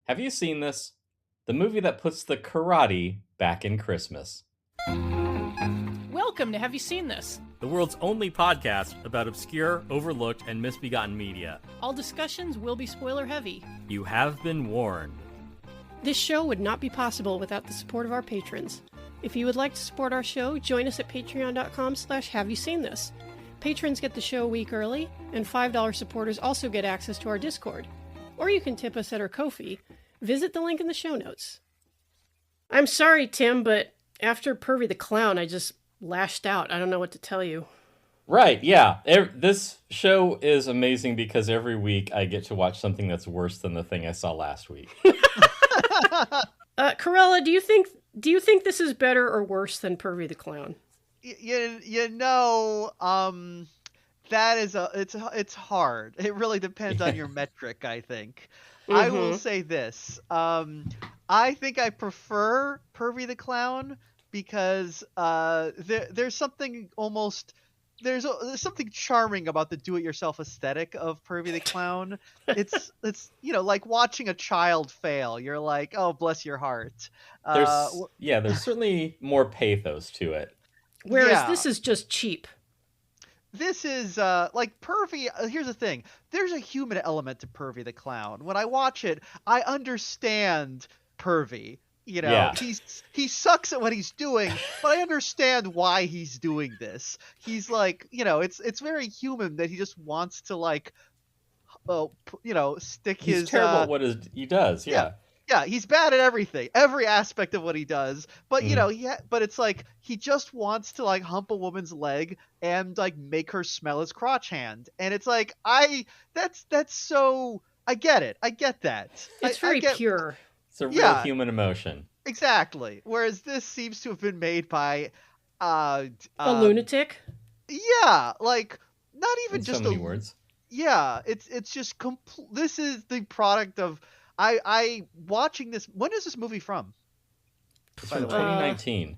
Have you seen this? The movie that puts the karate back in Christmas. Welcome to Have You Seen This? The world's only podcast about obscure, overlooked, and misbegotten media. All discussions will be spoiler heavy. You have been warned. This show would not be possible without the support of our patrons. If you would like to support our show, join us at patreon.com/haveyouseenthis. Patrons get the show a week early, and $5 supporters also get access to our Discord. Or you can tip us at our Ko-fi. Visit the link in the show notes. I'm sorry, Tim, but after Pervy the Clown, I just lashed out. I don't know what to tell you. Right, yeah. This show is amazing because every week I get to watch something that's worse than the thing I saw last week. Karella, do you think this is better or worse than Pervy the Clown? That is it's hard. It really depends on your metric, I think. Mm-hmm. I will say this. I think I prefer Pervy the Clown because there's something there's something charming about the do-it-yourself aesthetic of Pervy the Clown. It's like watching a child fail. You're like, oh, bless your heart. There's certainly more pathos to it. Whereas this is just cheap. This is like Pervy. Here's the thing: there's a human element to Pervy the Clown. When I watch it, I understand Pervy. He sucks at what he's doing, but I understand why he's doing this. He's like, it's very human that he just wants to stick his. He's terrible at what he does. Yeah. Yeah, he's bad at everything, every aspect of what he does. But but it's like he just wants to hump a woman's leg and make her smell his crotch hand, and it's like that's so I get it, I get that. It's very pure. It's a real human emotion. Exactly. Whereas this seems to have been made by a lunatic. Yeah, not even in just so many words. Yeah, it's just this is the product of. I watching this. When is this movie from? It's from 2019.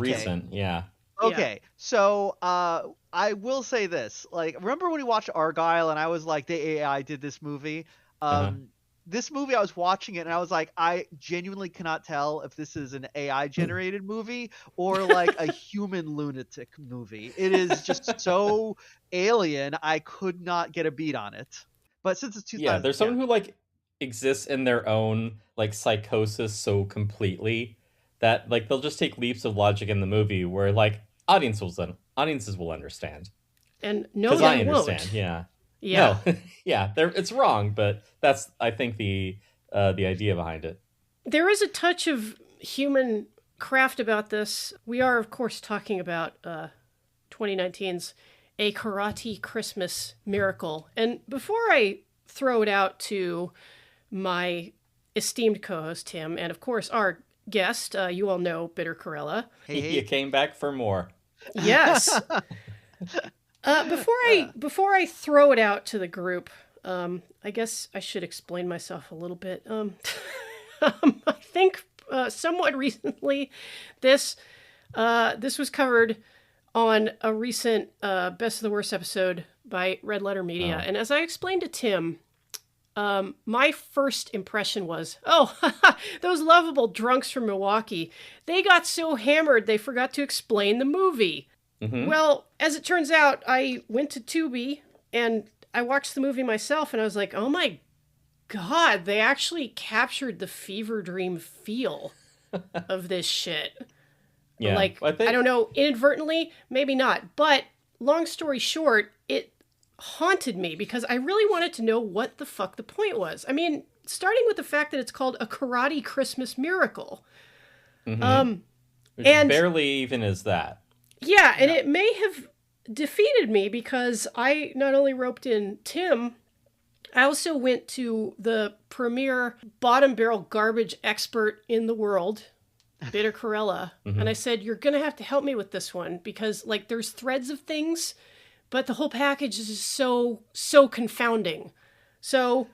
Recent, yeah. Okay, so I will say this. Remember when we watched Argyle and I was like, the AI did this movie? This movie, I was watching it and I was like, I genuinely cannot tell if this is an AI generated movie or a human lunatic movie. It is just so alien. I could not get a beat on it. But since it's 2000, there's someone who exists in their own psychosis so completely that they'll just take leaps of logic in the movie where audiences will understand, and no, they I understand. won't. Yeah. No. It's wrong, but that's I think the idea behind it. There is a touch of human craft about this. We are, of course, talking about 2019's A Karate Christmas Miracle, and before I throw it out to my esteemed co-host Tim, and of course our guest, you all know Bitter Karella. Hey. You came back for more. Yes. Before I throw it out to the group, I guess I should explain myself a little bit. I think somewhat recently, this was covered on a recent Best of the Worst episode by Red Letter Media, and as I explained to Tim. My first impression was, those lovable drunks from Milwaukee, they got so hammered they forgot to explain the movie. Mm-hmm. Well, as it turns out, I went to Tubi and I watched the movie myself and I was like, oh my God, they actually captured the fever dream feel of this shit. Yeah. I don't know, inadvertently, maybe not. But long story short, it haunted me because I really wanted to know what the fuck the point was. I mean, starting with the fact that it's called A Karate Christmas Miracle. Mm-hmm. Which and barely even is that. Yeah, and it may have defeated me because I not only roped in Tim, I also went to the premier bottom barrel garbage expert in the world, Bitter Karella, and I said, you're going to have to help me with this one because there's threads of things, but the whole package is just so confounding. So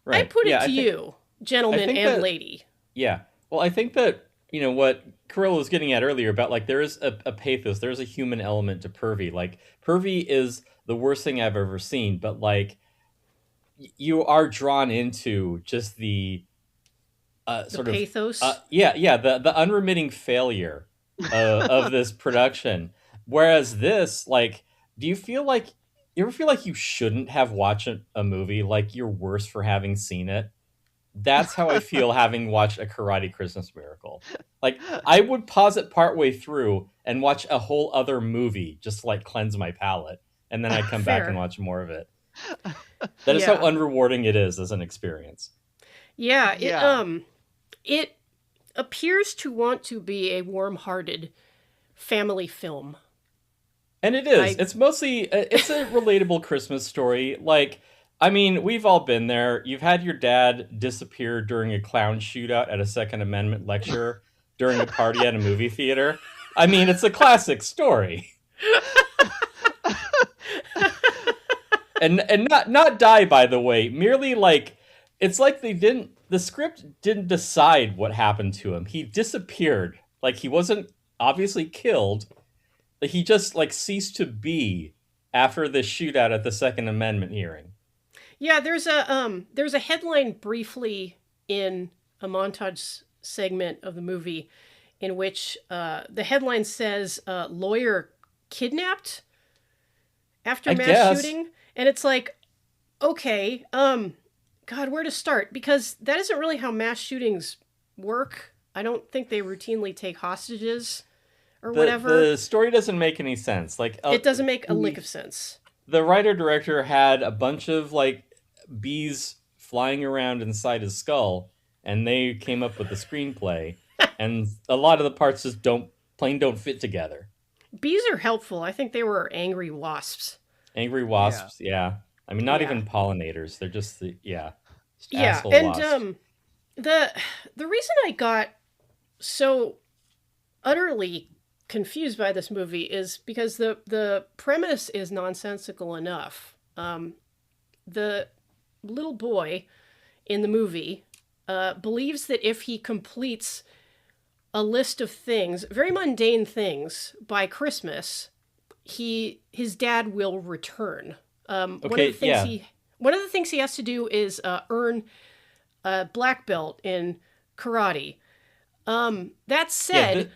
right. I put it to you, gentleman and lady. Yeah. Well, I think that, what Karella was getting at earlier about, there is a pathos, there's a human element to Pervy. Pervy is the worst thing I've ever seen, but, you are drawn into just the sort of pathos. the unremitting failure of this production. Whereas this, like, do you feel like you ever feel like you shouldn't have watched a movie, like you're worse for having seen it? That's how I feel having watched A Karate Christmas Miracle. Like, I would pause it partway through and watch a whole other movie just to, like, cleanse my palate, and then I come back and watch more of it. That is how unrewarding it is as an experience. Yeah, it appears to want to be a warm-hearted family film. And it is. It's mostly it's a relatable Christmas story. Like, I mean, we've all been there. You've had your dad disappear during a clown shootout at a Second Amendment lecture during a party at a movie theater. I mean, it's a classic story. and not die, by the way. Merely, like, it's like the script didn't decide what happened to him. He disappeared. Like, he wasn't obviously killed. He just, like, ceased to be after the shootout at the Second Amendment hearing. Yeah, there's a headline briefly in a montage segment of the movie in which the headline says lawyer kidnapped after mass shooting, and it's like, okay, God, where to start? Because that isn't really how mass shootings work. I don't think they routinely take hostages or whatever. The story doesn't make any sense. Like, it doesn't make a lick of sense. The writer-director had a bunch of, like, bees flying around inside his skull, and they came up with the screenplay, and a lot of the parts just don't fit together. Bees are helpful. I think they were angry wasps. Angry wasps, yeah. I mean, not even pollinators. They're just asshole and wasps. The reason I got so utterly confused by this movie is because the premise is nonsensical enough. The little boy in the movie believes that if he completes a list of things, very mundane things, by Christmas, his dad will return. One of the things he has to do is earn a black belt in karate. That said,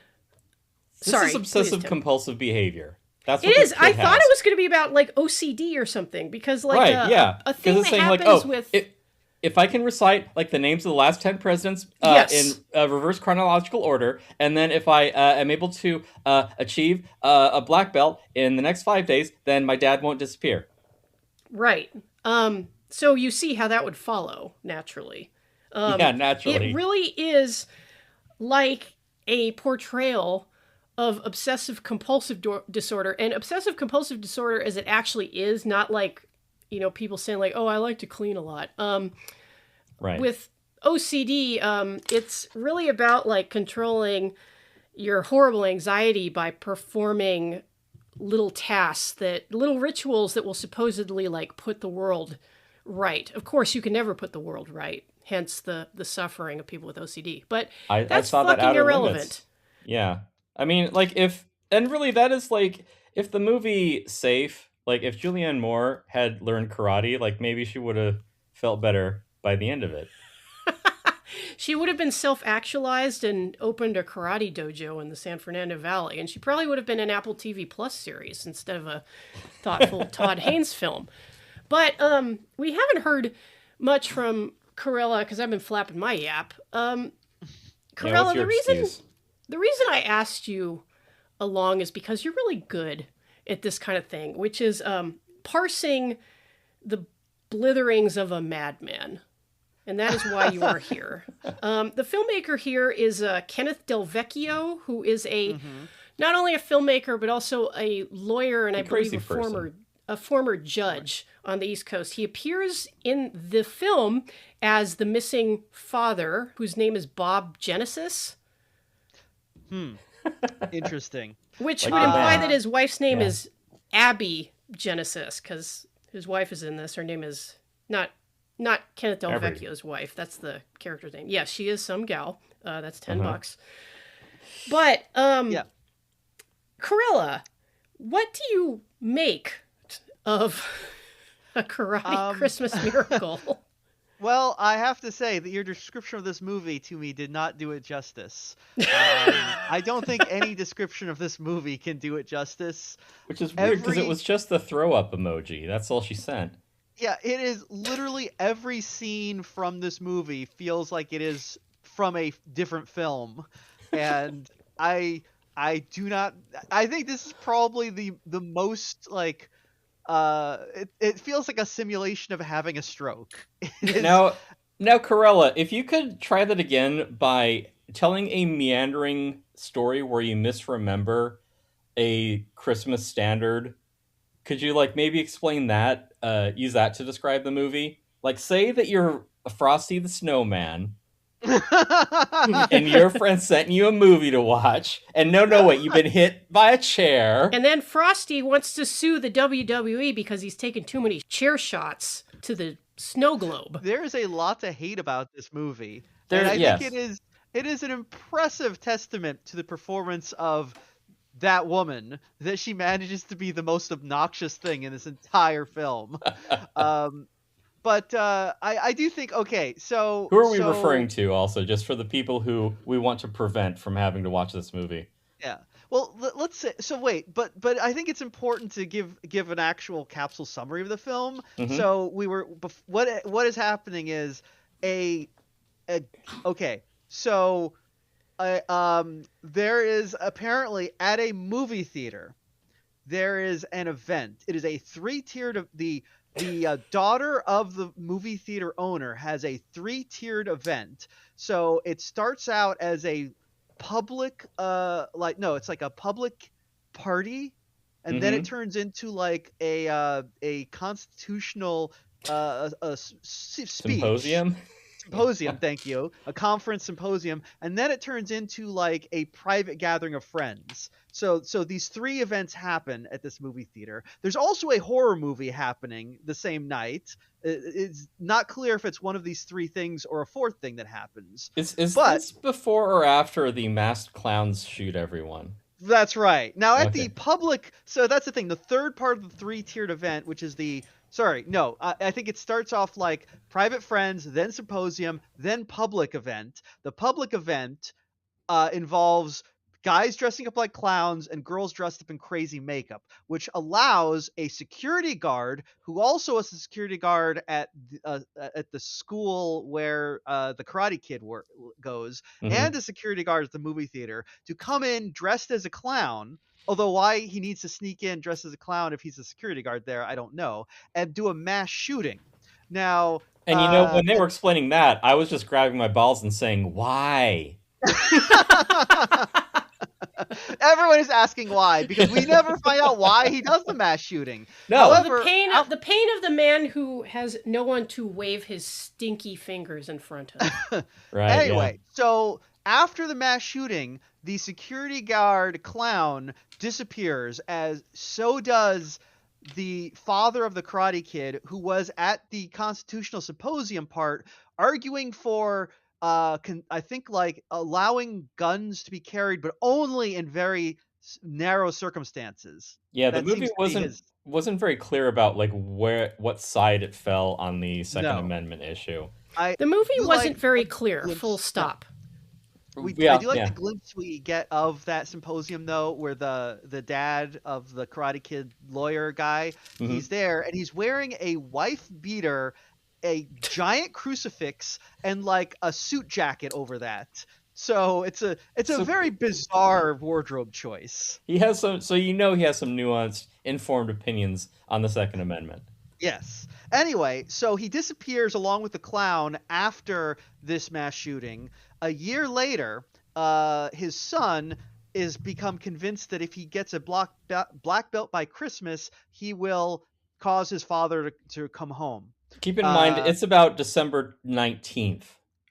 this is obsessive compulsive behavior. That's what it is. I thought has. it was going to be about, like, OCD or something, because, like, a thing that happens with... If I can recite, like, the names of the last 10 presidents in reverse chronological order, and then if I am able to achieve a black belt in the next 5 days, then my dad won't disappear. Right. So you see how that would follow, naturally. Naturally. It really is like a portrayal of obsessive-compulsive disorder. And obsessive-compulsive disorder, as it actually is, not like, people saying, like, oh, I like to clean a lot. Right. With OCD, it's really about, like, controlling your horrible anxiety by performing little tasks, little rituals that will supposedly, like, put the world right. Of course, you can never put the world right, hence the suffering of people with OCD. But that's fucking irrelevant. Limits. Yeah. I mean, like, that is, like, if the movie Safe, like, if Julianne Moore had learned karate, like, maybe she would have felt better by the end of it. She would have been self-actualized and opened a karate dojo in the San Fernando Valley, and she probably would have been an Apple TV Plus series instead of a thoughtful Todd Haynes film. But we haven't heard much from Karella, because I've been flapping my yap. Karella, the reason I asked you along is because you're really good at this kind of thing, which is parsing the blitherings of a madman. And that is why you are here. The filmmaker here is Kenneth del Vecchio, who is not only a filmmaker, but also a lawyer, and I believe a former judge on the East Coast. He appears in the film as the missing father, whose name is Bob Genesis. Interesting. Which would imply that his wife's name is Abby Genesis, because his wife is in this. Her name is not Kenneth del Vecchio's wife. That's the character's name. Yes, she is some gal. That's $10. But Karella, what do you make of A Karate Christmas Miracle? Well, I have to say that your description of this movie to me did not do it justice. I don't think any description of this movie can do it justice. Which is weird because it was just the throw up emoji. That's all she sent. Yeah, it is literally every scene from this movie feels like it is from a different film, and I do not. I think this is probably the most like. It feels like a simulation of having a stroke. Now, Karella, if you could try that again by telling a meandering story where you misremember a Christmas standard, could you like maybe explain that? Use that to describe the movie. Like, say that you're Frosty the Snowman, and your friend sent you a movie to watch, and wait, you've been hit by a chair. And then Frosty wants to sue the WWE because he's taken too many chair shots to the snow globe. There is a lot to hate about this movie. And I think it is an impressive testament to the performance of that woman that she manages to be the most obnoxious thing in this entire film. But I do think, okay, so... Who are we referring to also, just for the people who we want to prevent from having to watch this movie? Yeah. Well, let's say... So wait, but I think it's important to give an actual capsule summary of the film. Mm-hmm. So what is happening is okay, so there is apparently at a movie theater, there is an event. It is a 3-tiered... The daughter of the movie theater owner has a 3-tiered event. So it starts out as a public, it's like a public party, and then it turns into like a constitutional speech. Symposium, thank you. A conference symposium, and then it turns into like a private gathering of friends. So these 3 events happen at this movie theater. There's also a horror movie happening the same night. It's not clear if it's one of these 3 things or a 4th thing that happens. Is this before or after the masked clowns shoot everyone? That's right. Now at the public, so that's the thing. The 3rd part of the 3-tiered event, which is I think it starts off like private friends, then symposium, then public event. The public event involves guys dressing up like clowns and girls dressed up in crazy makeup, which allows a security guard, who also is a security guard at the school where the Karate Kid goes, and a security guard at the movie theater, to come in dressed as a clown. Although why he needs to sneak in dressed as a clown if he's a security guard there, I don't know, and do a mass shooting. Now, and when they were explaining that, I was just grabbing my balls and saying, "Why?" Everyone is asking why, because we never find out why he does the mass shooting. No, however, the pain of the man who has no one to wave his stinky fingers in front of. Right. Anyway, so after the mass shooting, the security guard clown disappears, as so does the father of the Karate Kid, who was at the Constitutional Symposium part, arguing for, I think, like allowing guns to be carried, but only in very narrow circumstances. Yeah, the movie wasn't very clear about like what side it fell on the Second Amendment issue. The movie wasn't very clear. Full stop. I do like the glimpse we get of that symposium, though, where the dad of the Karate Kid lawyer guy, he's there, and he's wearing a wife beater, a giant crucifix, and like a suit jacket over that. So it's a very bizarre wardrobe choice. He has some nuanced, informed opinions on the Second Amendment. Yes. Anyway, so he disappears along with the clown after this mass shooting. A year later, his son is become convinced that if he gets a black belt by Christmas, he will cause his father to come home. Keep in mind, it's about December 19th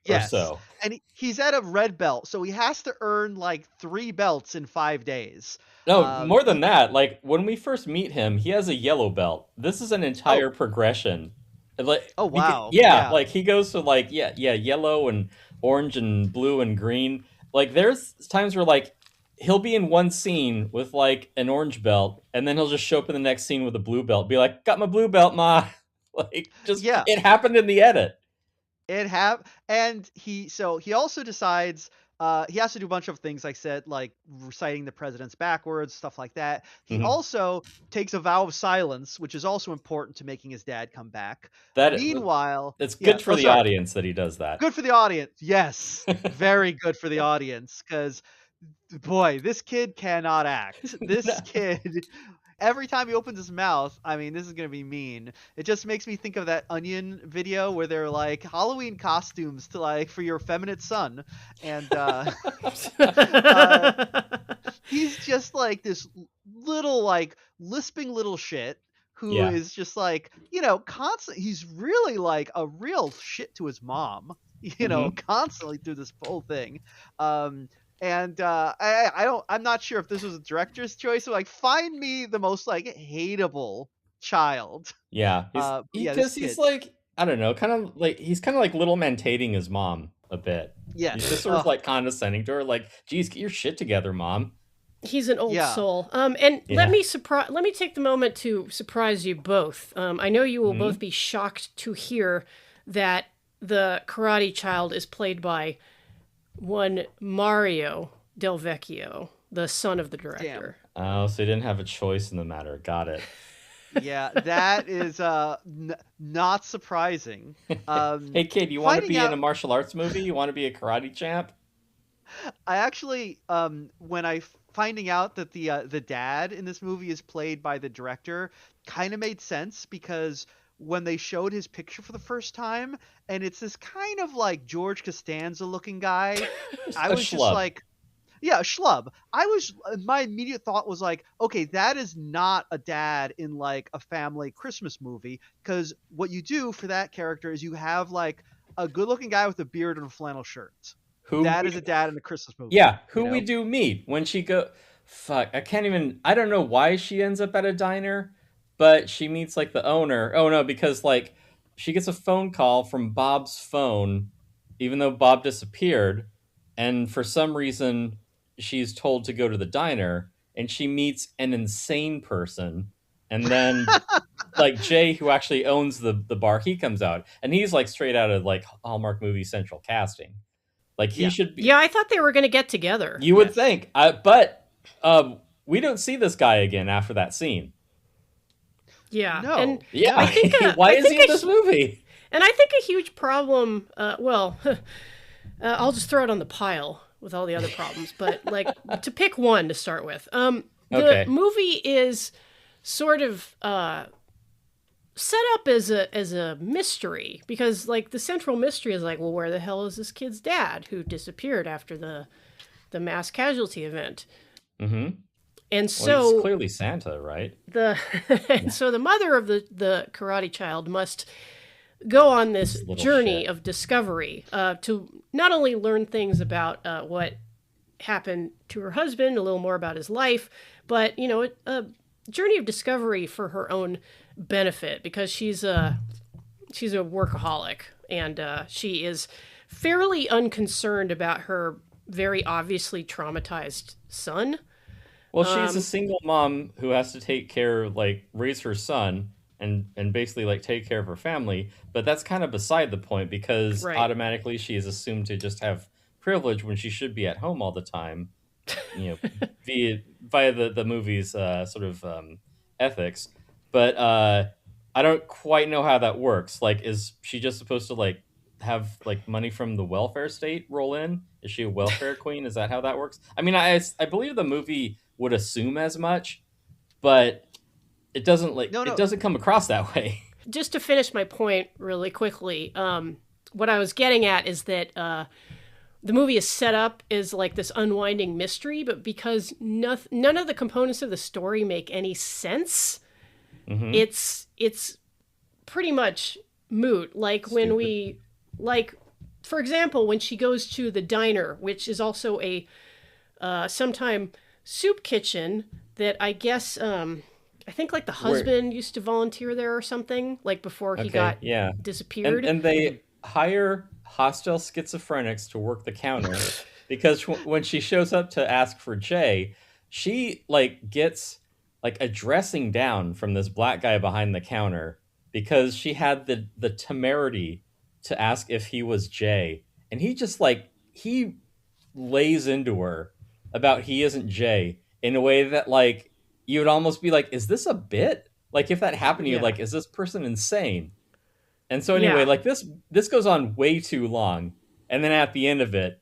or so. And he's at a red belt, so he has to earn like 3 belts in 5 days. No, more than that. Like, when we first meet him, he has a yellow belt. This is an entire progression. Like, oh, wow. Like, he goes to, like, yellow and orange and blue and green. Like, there's times where, like, he'll be in one scene with, like, an orange belt, and then he'll just show up in the next scene with a blue belt. Be like, got my blue belt, ma. Like, it happened in the edit. And he also decides he has to do a bunch of things, like I said, like reciting the presidents backwards, stuff like that. He Mhm. also takes a vow of silence, which is also important to making his dad come back. That Meanwhile, it's yeah. good for Oh, the sorry. audience that he does that. Good for the audience. Yes, very good for the audience, because boy, this kid cannot act. This kid, every time he opens his mouth, I mean, this is gonna be mean. It just makes me think of that Onion video where they're like Halloween costumes to like for your effeminate son, and uh, he's just like this little like lisping little shit who Yeah. is just like constant. He's really like a real shit to his mom, Hmm. constantly through this whole thing. And I'm not sure if this was a director's choice. So like, find me the most like hateable child. Yeah. But yeah, this Because he's kid. like, I don't know, he's kind of like little man-tating his mom a bit. He's just Yes. sort of like condescending to her, like, geez, get your shit together, mom. He's an old Yeah. soul. And let Yeah. me take the moment to surprise you both. I know you will Mhm. both be shocked to hear that the Karate Child is played by one Mario Del Vecchio, the son of the director. Oh, so he didn't have a choice in the matter. Got it. Yeah, that is not surprising. Hey, kid, you want to Finding be in a out, martial arts movie? You want to be a karate champ? I actually when I finding out that the dad in this movie is played by the director kind of made sense, because when they showed his picture for the first time, and it's this kind of like George Costanza looking guy, I A was just schlub. like, yeah, a schlub. My immediate thought was like, okay, that is not a dad in like a family Christmas movie, because what you do for that character is you have like a good looking guy with a beard and a flannel shirt. Who That is we, a dad in a Christmas movie, yeah, you who we know? do meet when she go. Fuck, I can't even. I don't know why she ends up at a diner, but she meets like the owner. Oh no, because like she gets a phone call from Bob's phone, even though Bob disappeared, and for some reason she's told to go to the diner, and she meets an insane person, and then like Jay, who actually owns the bar, he comes out, and he's like straight out of like Hallmark movie central casting. Like he Yeah. should be. Yeah, I thought they were going to get together. You would Yes. think, but we don't see this guy again after that scene. Yeah, and No. Yeah, I think why I is he think in this movie? and I think a huge problem. I'll just throw it on the pile with all the other problems, but like to pick one to start with. The Okay. movie is sort of set up as a mystery, because like the central mystery is like, well, where the hell is this kid's dad who disappeared after the mass casualty event? Mm-hmm. And Well, he's so clearly Santa, right? the so the mother of the Karate Child must go on this This little journey shit. of discovery to not only learn things about what happened to her husband, a little more about his life, but a journey of discovery for her own benefit, because she's a workaholic, and she is fairly unconcerned about her very obviously traumatized son. Well, she's a single mom who has to take care, like raise her son, and basically like take care of her family. But that's kind of beside the point, because Right. automatically she is assumed to just have privilege when she should be at home all the time. You know, via the movie's sort of ethics. But I don't quite know how that works. Like, is she just supposed to like have like money from the welfare state roll in? Is she a welfare queen? Is that how that works? I mean, I believe the movie would assume as much, but No, it no. doesn't come across that way. Just to finish my point really quickly, what I was getting at is that the movie is set up as like this unwinding mystery, but because none of the components of the story make any sense, Mm-hmm. it's pretty much moot. Like when Stupid. we like, for example, when she goes to the diner, which is also a sometime soup kitchen that I guess I think like the husband used to volunteer there or something, like before he got Yeah. disappeared. And they hire hostile schizophrenics to work the counter because when she shows up to ask for Jay, she like gets like a dressing down from this black guy behind the counter because she had the temerity to ask if he was Jay, and he just like he lays into her about he isn't Jay in a way that like you would almost be like, is this a bit? Like if that happened to you, Yeah. like, is this person insane? And so anyway, Yeah. like this goes on way too long, and then at the end of it,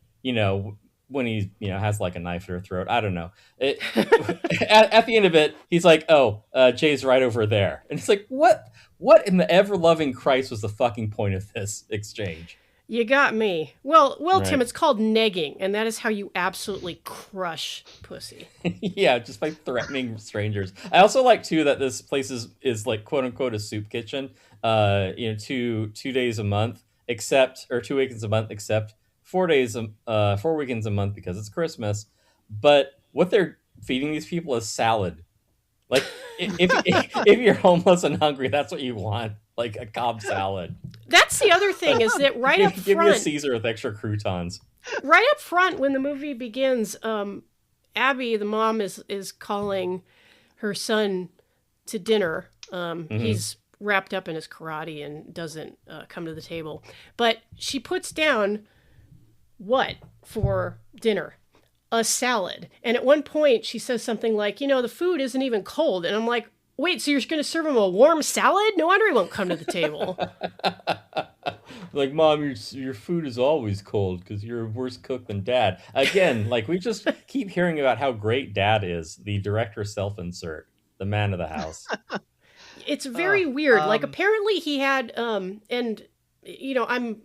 when he has like a knife to her throat, I don't know. At the end of it, he's like, "Oh, Jay's right over there," and it's like, what in the ever loving Christ was the fucking point of this exchange? You got me. Well, Right. Tim, it's called negging, and that is how you absolutely crush pussy. Yeah, just by threatening strangers. I also like too that this place is like quote unquote a soup kitchen. 2 days a month, except or 2 weekends a month, except 4 weekends a month because it's Christmas. But what they're feeding these people is salad. Like if you're homeless and hungry, that's what you want, like a Cobb salad. That's the other thing is that right up Give me a front, Caesar with extra croutons. right up front when the movie begins, Abby, the mom, is calling her son to dinner. He's wrapped up in his karate and doesn't come to the table. But she puts down what for dinner? A salad. And at one point she says something like, the food isn't even cold. And I'm like, wait, so you're going to serve him a warm salad? No wonder he won't come to the table. Like, Mom, your food is always cold because you're a worse cook than Dad. Again, like we just keep hearing about how great Dad is, the director self-insert, the man of the house. It's very weird. Like apparently he had, and I'm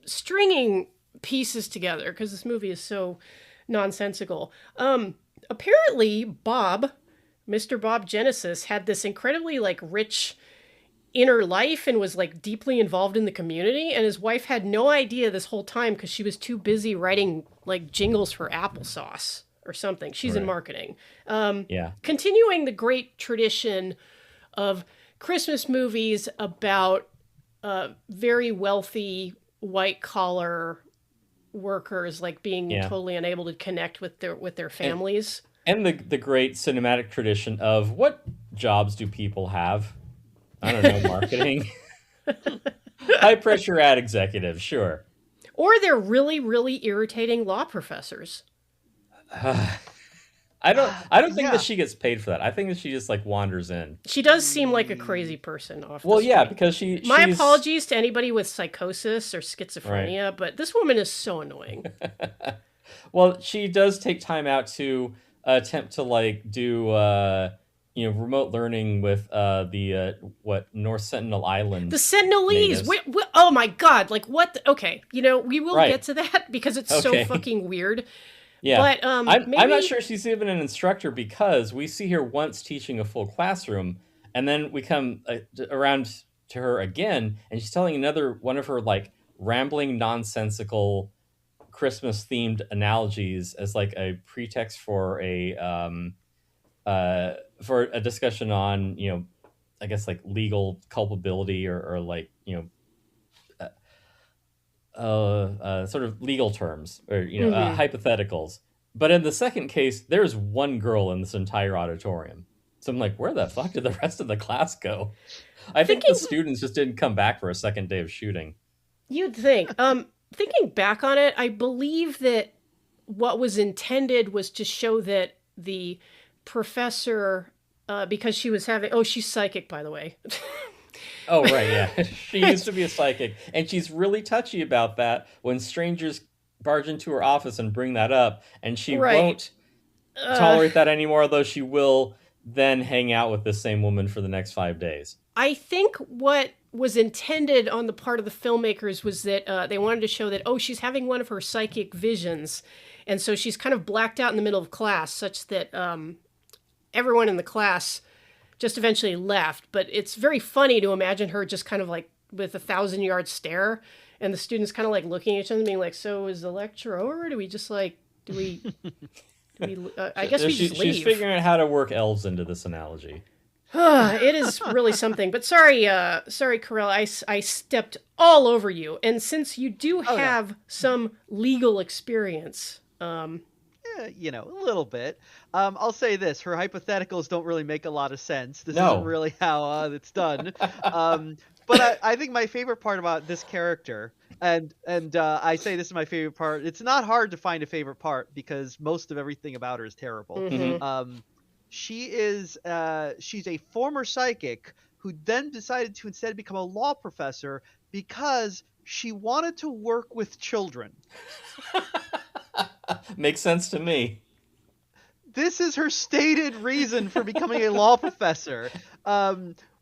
stringing pieces together because this movie is so nonsensical. Apparently Bob, Mr. Bob Genesis, had this incredibly like rich inner life and was like deeply involved in the community, and his wife had no idea this whole time because she was too busy writing like jingles for applesauce or something. She's in marketing. Yeah. Continuing the great tradition of Christmas movies about very wealthy white collar workers like being totally unable to connect with their families. And the great cinematic tradition of what jobs do people have? I don't know, marketing. High pressure ad executive, sure. Or they're really, really irritating law professors. I don't think that she gets paid for that. I think that she just like wanders in. She does seem like a crazy person off the Well, yeah, street. because My she's... apologies to anybody with psychosis or schizophrenia, but this woman is so annoying. Well, she does take time out to attempt to like do remote learning with the North Sentinel Island. The Sentinelese. Oh my god! Like what? Okay, we will Right. get to that because it's so fucking weird. Yeah, but I'm not sure she's even an instructor because we see her once teaching a full classroom, and then we come around to her again, and she's telling another one of her like rambling, nonsensical Christmas-themed analogies as like a pretext for a discussion on I guess like legal culpability or like sort of legal terms or hypotheticals. But in the second case, there's one girl in this entire auditorium. So I'm like, where the fuck did the rest of the class go? I think the students just didn't come back for a second day of shooting. You'd think. Thinking back on it, I believe that what was intended was to show that the professor, because she was having... Oh, she's psychic, by the way. Oh, right, yeah. She used to be a psychic. And she's really touchy about that when strangers barge into her office and bring that up. And she won't tolerate that anymore, though she will then hang out with this same woman for the next 5 days. I think what was intended on the part of the filmmakers was that they wanted to show that, she's having one of her psychic visions. And so she's kind of blacked out in the middle of class, such that everyone in the class just eventually left. But it's very funny to imagine her just kind of like with a 1,000-yard stare and the students kind of like looking at each other and being like, so is the lecture over? Do we just like, I guess we just leave. She's figuring out how to work elves into this analogy. It is really something. But sorry, Karella, I stepped all over you. And since you do have some legal experience... a little bit. I'll say this. Her hypotheticals don't really make a lot of sense. This isn't really how it's done. But I think my favorite part about this character, and I say this is my favorite part. It's not hard to find a favorite part because most of everything about her is terrible. Mhm. She's a former psychic who then decided to instead become a law professor because she wanted to work with children. Makes sense to me. This is her stated reason for becoming a law professor,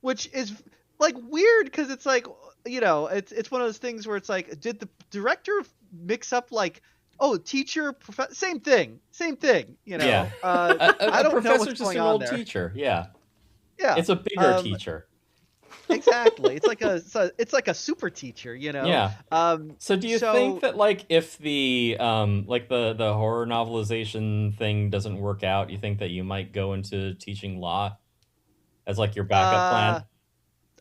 which is like weird because it's like, you know, it's one of those things where it's like, did the director mix up like, oh, teacher, professor, same thing, you know? Yeah. I don't know professor's what's just going an on old there. teacher. Yeah. Yeah, It's a bigger teacher. exactly. It's like a super teacher, you know? Yeah. So do you so think that like if the like the horror novelization thing doesn't work out, you think that you might go into teaching law as like your backup plan?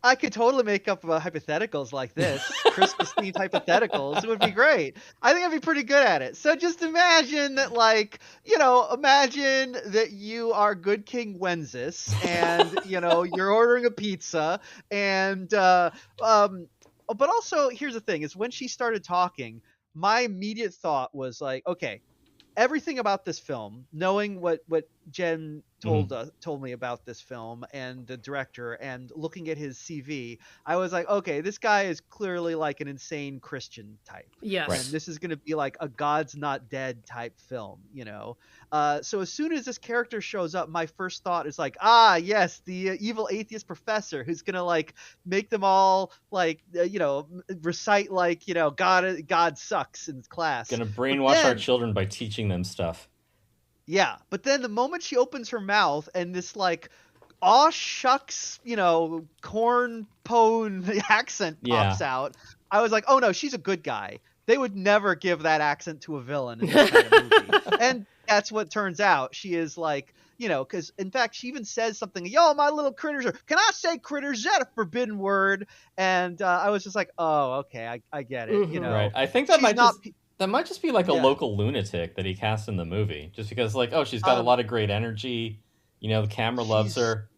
I could totally make up hypotheticals like this, Christmas-themed hypotheticals. It would be great. I think I'd be pretty good at it. So just imagine that, like, you know, imagine that you are Good King Wenceslas, and you know you're ordering a pizza, and but also here's the thing: is when she started talking, my immediate thought was like, okay, everything about this film, knowing what Jen told me about this film and the director, and looking at his CV, I was like, okay, this guy is clearly like an insane Christian type. Yes. Right. And this is going to be like a God's Not Dead type film, you know? So as soon as this character shows up, my first thought is like, ah, yes, the evil atheist professor who's going to like make them all like, you know, recite like, you know, God sucks in class. Gonna brainwash our children by teaching them stuff. Yeah, but then the moment she opens her mouth and this like, aw shucks, you know, corn pone accent pops out, I was like, oh no, she's a good guy. They would never give that accent to a villain in this kind of movie. And that's what turns out. She is like, you know, because in fact she even says something, yo, my little critters are, can I say critters? Is that a forbidden word? And I was just like, oh, okay, I get it. You know, Right. I think that she's that might just be like a local lunatic that he cast in the movie, just because like, oh, she's got a lot of great energy. You know, the camera loves her.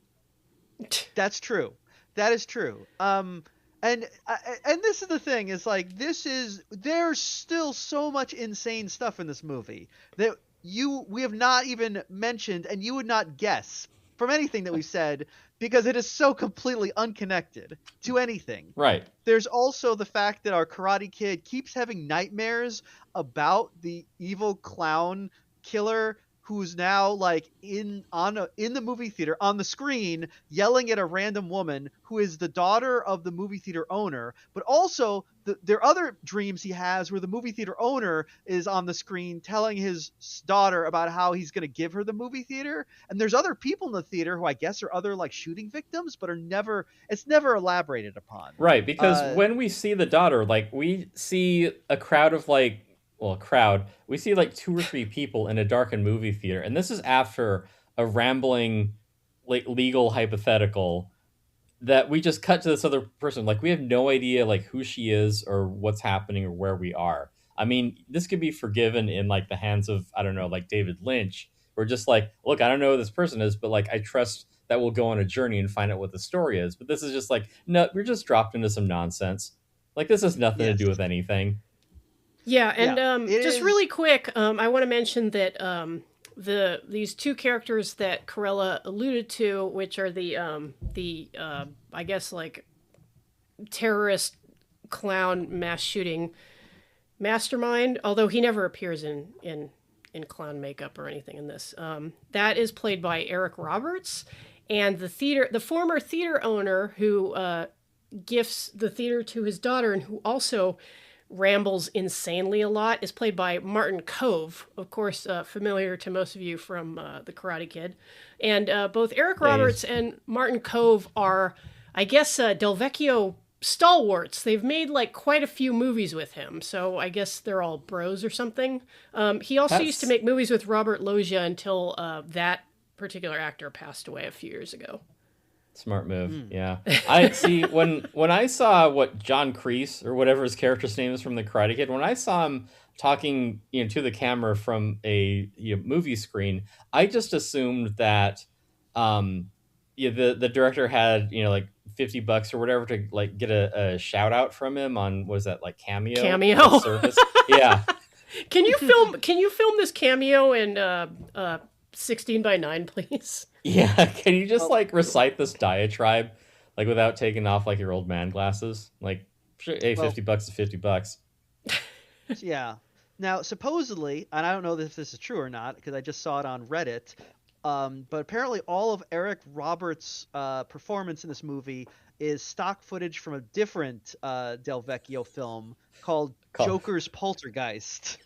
That's true. That is true. And this is the thing, is like, there's still so much insane stuff in this movie that we have not even mentioned, and you would not guess from anything that we've said, because it is so completely unconnected to anything. Right. There's also the fact that our Karate Kid keeps having nightmares about the evil clown killer who's now like in the movie theater on the screen yelling at a random woman who is the daughter of the movie theater owner, but also there are other dreams he has where the movie theater owner is on the screen telling his daughter about how he's going to give her the movie theater, and there's other people in the theater who I guess are other like shooting victims, but it's never elaborated upon. Right, because when we see the daughter, like we see a crowd of like, we see like 2 or 3 people in a darkened movie theater, and this is after a rambling like legal hypothetical that we just cut to this other person. Like we have no idea like who she is or what's happening or where we are. I mean, this could be forgiven in like the hands of, I don't know, like David Lynch. We're just like, look, I don't know who this person is, but like I trust that we'll go on a journey and find out what the story is. But this is just like, no, we're just dropped into some nonsense. Like this has nothing to do with anything. Yeah, and just really quick, I want to mention that these 2 characters that Karella alluded to, which are the I guess like terrorist clown mass shooting mastermind, although he never appears in clown makeup or anything in this. That is played by Eric Roberts, and the former theater owner who gifts the theater to his daughter and who also rambles insanely a lot is played by Martin Kove, of course, familiar to most of you from The Karate Kid. And both Eric Roberts and Martin Kove are, I guess, Del Vecchio stalwarts. They've made like quite a few movies with him, so I guess they're all bros or something. He also used to make movies with Robert Loggia until that particular actor passed away a few years ago. Smart move. Yeah. I see when I saw what John Kreese or whatever his character's name is from The Karate Kid, when I saw him talking, you know, to the camera from a movie screen, I just assumed that yeah, the director had, like $50 or whatever to like get a shout out from him on, what is that, like Cameo service? Yeah. Can you film this cameo in 16:9, please? Yeah. Can you just like recite this diatribe like without taking off like your old man glasses? Like, sure, hey, $50 is $50. Yeah. Now, supposedly, and I don't know if this is true or not because I just saw it on Reddit, but apparently all of Eric Roberts' performance in this movie is stock footage from a different Del Vecchio film called Joker's Poltergeist.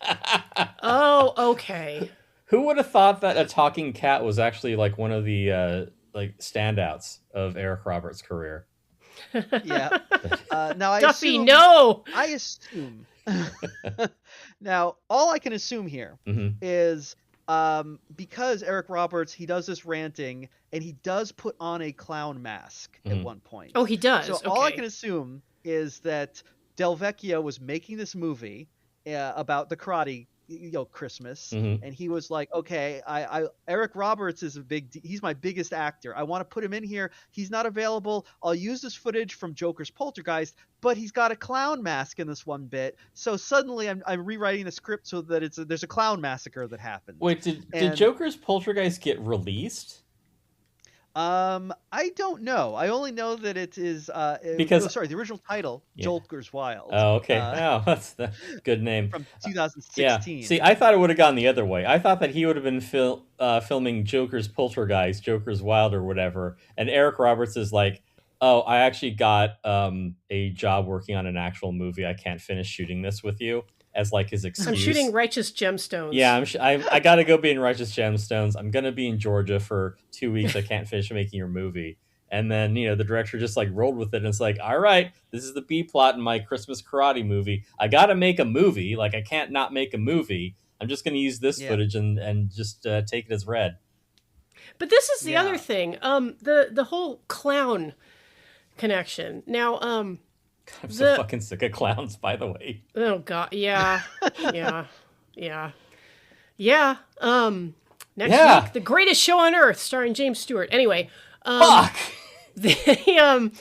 Oh, okay. Who would have thought that a talking cat was actually like one of the like standouts of Eric Roberts' career? Yeah. Now Duffy, no. I assume. Now, all I can assume here is because Eric Roberts, he does this ranting and he does put on a clown mask at one point. Oh, he does. So all I can assume is that Del Vecchio was making this movie about the karate, Christmas, and he was like, okay, I Eric Roberts is he's my biggest actor. I want to put him in here. He's not available. I'll use this footage from Joker's Poltergeist, but he's got a clown mask in this one bit. So suddenly I'm rewriting the script so that there's a clown massacre that happens. Wait, did Joker's Poltergeist get released? I don't know. I only know that it is the original title, Joker's Wild. Oh, okay. That's the good name. From 2016. Yeah. See, I thought it would have gone the other way. I thought that he would have been filming Joker's Poltergeist, Joker's Wild or whatever, and Eric Roberts is like, "Oh, I actually got a job working on an actual movie. I can't finish shooting this with you." As like his excuse. I'm shooting Righteous Gemstones. Yeah, I got to go be in Righteous Gemstones. I'm going to be in Georgia for 2 weeks. I can't finish making your movie. And then, the director just like rolled with it. And it's like, all right, this is the B plot in my Christmas karate movie. I got to make a movie. Like, I can't not make a movie. I'm just going to use this footage and just take it as read. But this is the other thing. The whole clown connection. Now, I'm so fucking sick of clowns, by the way. Oh God, yeah. Next week, The Greatest Show on Earth, starring James Stewart. Anyway, fuck. The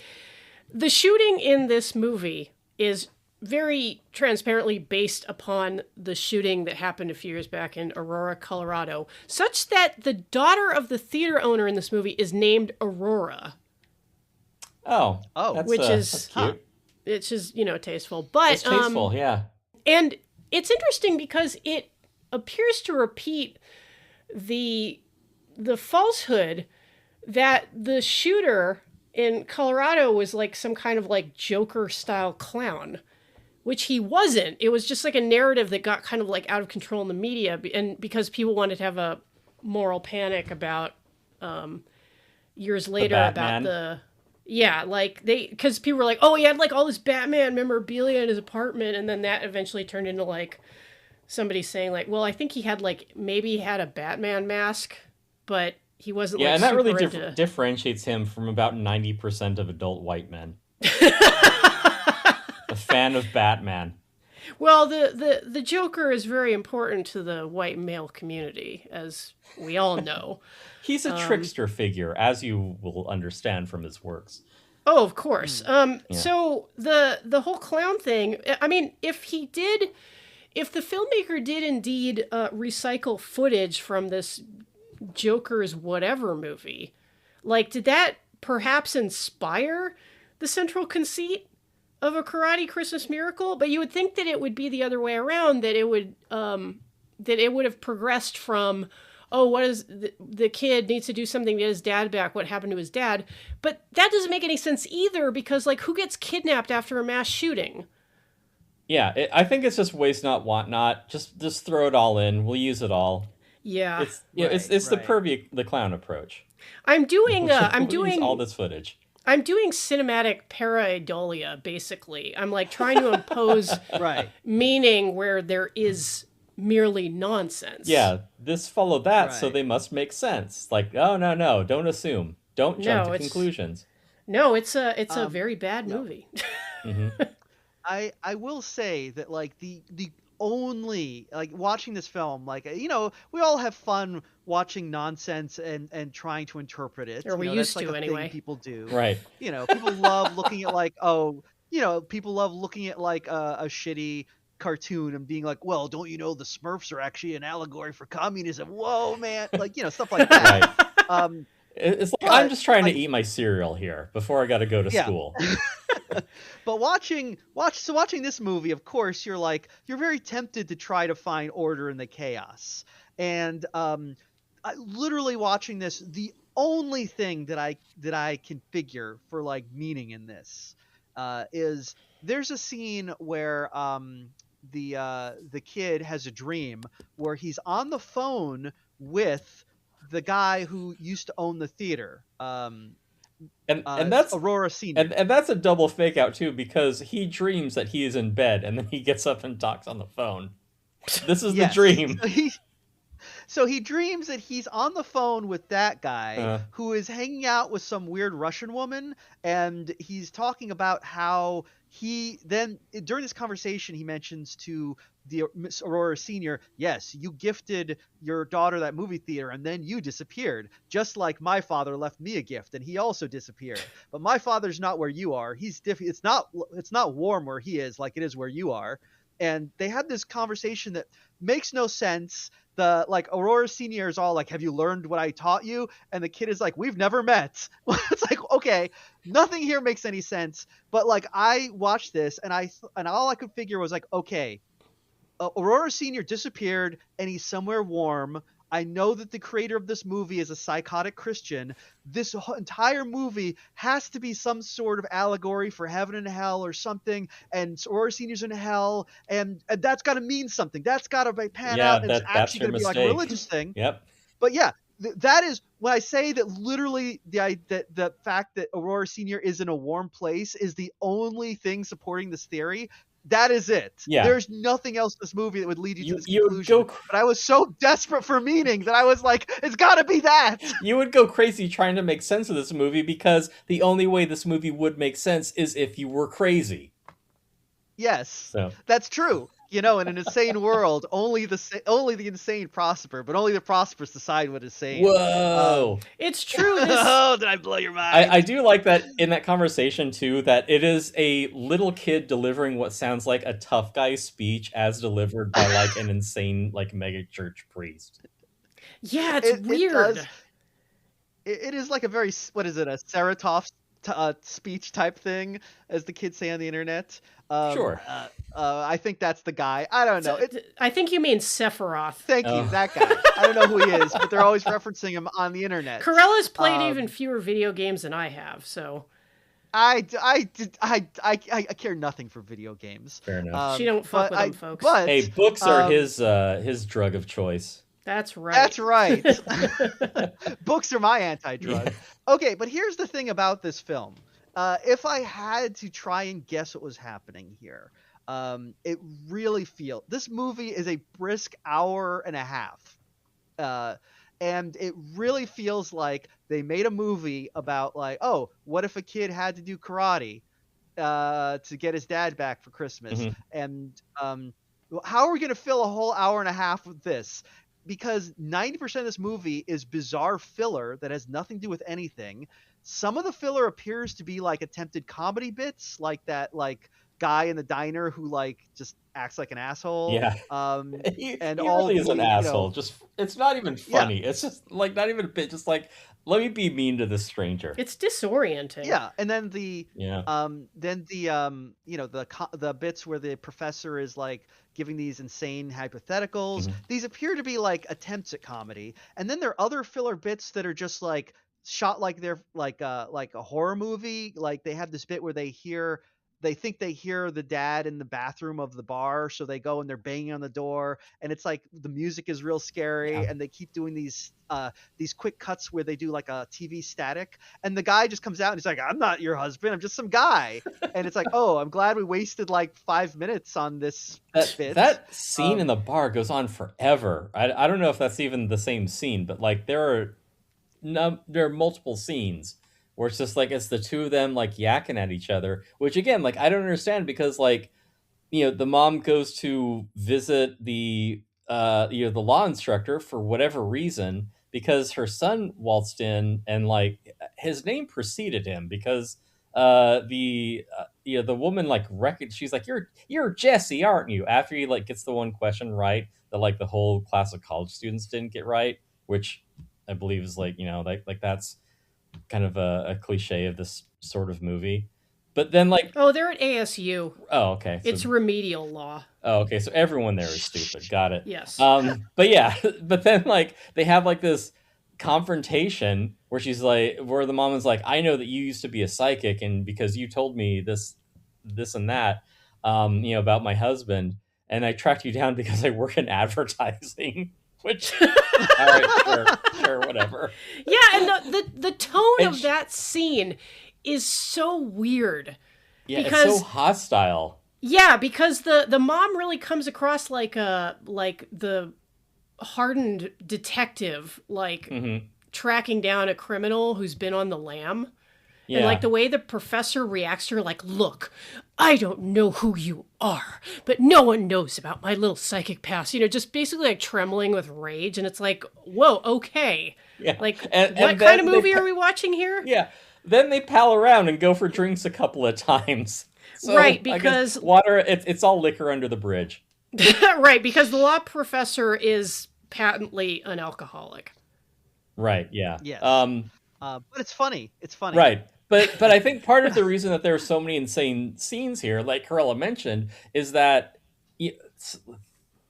shooting in this movie is very transparently based upon the shooting that happened a few years back in Aurora, Colorado, such that the daughter of the theater owner in this movie is named Aurora. Oh, which is that's cute. It's just, tasteful. But it's tasteful, yeah. And it's interesting because it appears to repeat the falsehood that the shooter in Colorado was like some kind of like Joker-style clown, which he wasn't. It was just like a narrative that got kind of like out of control in the media, and because people wanted to have a moral panic about years later about the... Yeah, like because people were like, oh, he had like all this Batman memorabilia in his apartment, and then that eventually turned into like somebody saying like, well, I think he had like maybe he had a Batman mask, but he wasn't. Yeah, like, and that really into... differentiates him from about 90% of adult white men. A fan of Batman. Well, the Joker is very important to the white male community, as we all know. He's a trickster figure, as you will understand from his works. Oh, of course. So the whole clown thing, I mean, if the filmmaker did indeed recycle footage from this Joker's whatever movie, like, did that perhaps inspire the central conceit of A Karate Christmas Miracle? But you would think that it would be the other way around, that it would have progressed from, oh, what is the kid needs to do something to get his dad back, what happened to his dad. But that doesn't make any sense either, because like, who gets kidnapped after a mass shooting? Yeah, I think it's just waste not, want not. Just throw it all in. We'll use it all. Yeah. It's the clown approach. I'm doing all this footage. I'm doing cinematic pareidolia, basically. I'm like trying to impose meaning where there is merely nonsense. Yeah, this followed that, so they must make sense. Like, oh, no, don't assume. Don't jump to conclusions. No, it's a very bad movie. Mm-hmm. I will say that like the only, like, watching this film, like, we all have fun watching nonsense and trying to interpret it. Or we That's used like to a anyway. thing people do. Right. People love looking at like, people love looking at like a shitty cartoon and being like, well, don't you know the Smurfs are actually an allegory for communism? Whoa, man. Like, stuff like that. Right. It's like, but, I'm just trying like, to eat my cereal here before I got to go to school. But watching this movie, of course, you're very tempted to try to find order in the chaos. And literally watching this, the only thing that I can figure for like meaning in this is there's a scene where the kid has a dream where he's on the phone with the guy who used to own the theater. And that's Aurora Senior. And that's a double fake out too, because he dreams that he is in bed and then he gets up and talks on the phone. This is the dream. So he dreams that he's on the phone with that guy who is hanging out with some weird Russian woman, and he's talking about how he then, during this conversation, he mentions to the Miss Aurora Senior, yes, you gifted your daughter that movie theater and then you disappeared, just like my father left me a gift and he also disappeared. But my father's not where you are. He's it's not warm where he is like it is where you are. And they have this conversation that makes no sense. Aurora Senior is all like, have you learned what I taught you? And the kid is like, we've never met. It's like, okay, nothing here makes any sense. But like, I watched this and all I could figure was like, okay, Aurora Senior disappeared and he's somewhere warm. I know that the creator of this movie is a psychotic Christian. This entire movie has to be some sort of allegory for heaven and hell or something. And Aurora Senior's in hell, and that's got to mean something. That's got to pan out, and it's actually going to be like a religious thing. Yep. But yeah, that is when I say that literally the fact that Aurora Senior is in a warm place is the only thing supporting this theory. That is it. Yeah. There's nothing else in this movie that would lead you to this conclusion. But I was so desperate for meaning that I was like, it's got to be that. You would go crazy trying to make sense of this movie because the only way this movie would make sense is if you were crazy. Yes, that's true. In an insane world, only the insane prosper, but only the prosperous decide what is sane. Whoa! It's true. Oh, did I blow your mind? I do like that in that conversation too, that it is a little kid delivering what sounds like a tough guy speech as delivered by like an insane like mega church priest. Yeah, it's weird. It is like a very, what is it, a Saratov speech type thing, as the kids say on the internet. Sure. I think that's the guy. I don't know. I think you mean Sephiroth. Thank you, that guy. I don't know who he is, but they're always referencing him on the internet. Karella's played even fewer video games than I have, so. I care nothing for video games. Fair enough. She don't fuck with them, folks. But, hey, books are his drug of choice. That's right. That's right. Books are my anti-drug. Yeah. Okay, but here's the thing about this film. If I had to try and guess what was happening here, it really feels... This movie is a brisk hour and a half. And it really feels like they made a movie about like, oh, what if a kid had to do karate to get his dad back for Christmas? Mm-hmm. And how are we going to fill a whole hour and a half with this? Because 90% of this movie is bizarre filler that has nothing to do with anything. Some of the filler appears to be like attempted comedy bits, like that like guy in the diner who like just acts like an asshole. Yeah. He all really is an asshole. Just it's not even funny. Yeah. It's just like not even a bit. Just like let me be mean to this stranger. It's disorienting. Yeah, and then the bits where the professor is like giving these insane hypotheticals. Mm-hmm. These appear to be like attempts at comedy, and then there are other filler bits that are just like shot like they're like a horror movie. Like they have this bit where they think they hear the dad in the bathroom of the bar, so they go and they're banging on the door, and it's like the music is real scary, and they keep doing these quick cuts where they do like a TV static, and the guy just comes out and he's like, "I'm not your husband, I'm just some guy," and it's like, "Oh, I'm glad we wasted like 5 minutes on this bit." That scene in the bar goes on forever. I don't know if that's even the same scene, but like there are multiple scenes where it's just like it's the two of them like yakking at each other, which again, like I don't understand because like the mom goes to visit the the law instructor for whatever reason because her son waltzed in and like his name preceded him because the woman like she's like you're Jesse, aren't you? After he like gets the one question right that like the whole class of college students didn't get right, which I believe is like like that's kind of a cliche of this sort of movie. But then like Oh, they're at ASU. oh okay It's remedial law. oh okay so everyone there is stupid, got it. Yes. But yeah, but then like they have like this confrontation where she's like where the mom is like, I know that you used to be a psychic and because you told me this and that about my husband, and I tracked you down because I work in advertising. Which all right, sure, whatever. Yeah, and the tone And of that scene is so weird. Yeah, because, it's so hostile. Yeah, because the mom really comes across like the hardened detective, like tracking down a criminal who's been on the lam. Yeah. And like the way the professor reacts to her, like, look, I don't know who you are, but no one knows about my little psychic past. Just basically like trembling with rage. And it's like, whoa, okay. Yeah. Like, what kind of movie are we watching here? Yeah. Then they pal around and go for drinks a couple of times. So, right, because water, it's all liquor under the bridge. Right, because the law professor is patently an alcoholic. Right, yeah. Yes. But it's funny. It's funny. Right. But I think part of the reason that there are so many insane scenes here, like Karella mentioned, is that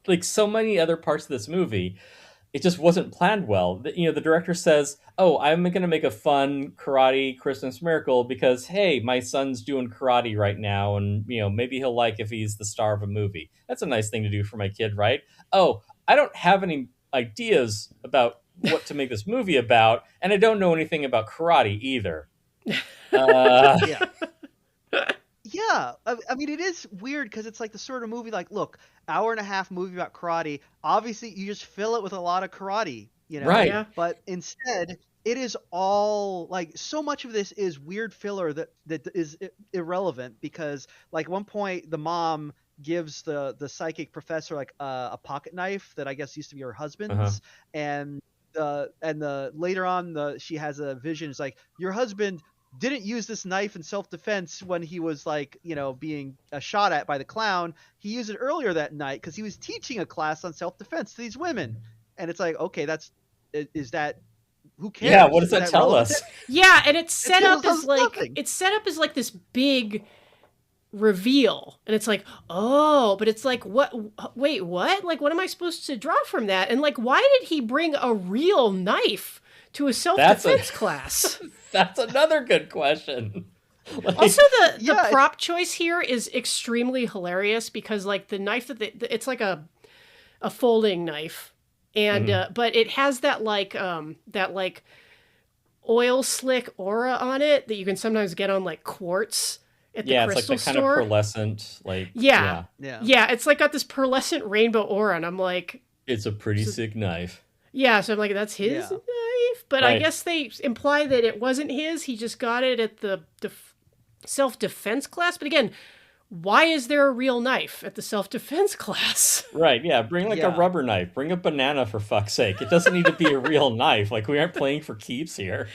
like so many other parts of this movie, it just wasn't planned well. The director says, oh, I'm going to make a fun karate Christmas miracle because, hey, my son's doing karate right now. And, maybe he'll like if he's the star of a movie. That's a nice thing to do for my kid, right? Oh, I don't have any ideas about what to make this movie about. And I don't know anything about karate either. Yeah. Yeah, I mean, it is weird because it's like the sort of movie like, look, hour and a half movie about karate. Obviously, you just fill it with a lot of karate, Right. Yeah. But instead, it is all like so much of this is weird filler that is irrelevant because like one point the mom gives the psychic professor like a pocket knife that I guess used to be her husband's, and the later on she has a vision. It's like your husband didn't use this knife in self-defense when he was like, being shot at by the clown. He used it earlier that night because he was teaching a class on self-defense to these women. And it's like, okay, is that, who cares? Yeah, what does that tell us? Yeah, and it's set up as nothing. this big reveal. And it's like, oh, but it's like, what? Wait, what? Like, what am I supposed to draw from that? And like, why did he bring a real knife to a self-defense class? That's another good question. Also, the prop choice here is extremely hilarious because, like, the knife it's like a folding knife, and but it has that oil slick aura on it that you can sometimes get on like quartz at the crystal it's like the store. kind of pearlescent, like yeah. It's like got this pearlescent rainbow aura, and I'm like, it's a pretty sick knife. Yeah, so I'm like, that's his knife? But right. I guess they imply that it wasn't his. He just got it at the self-defense class. But again, why is there a real knife at the self-defense class? Right, yeah. Bring like a rubber knife. Bring a banana, for fuck's sake. It doesn't need to be a real knife. Like, we aren't playing for keeps here.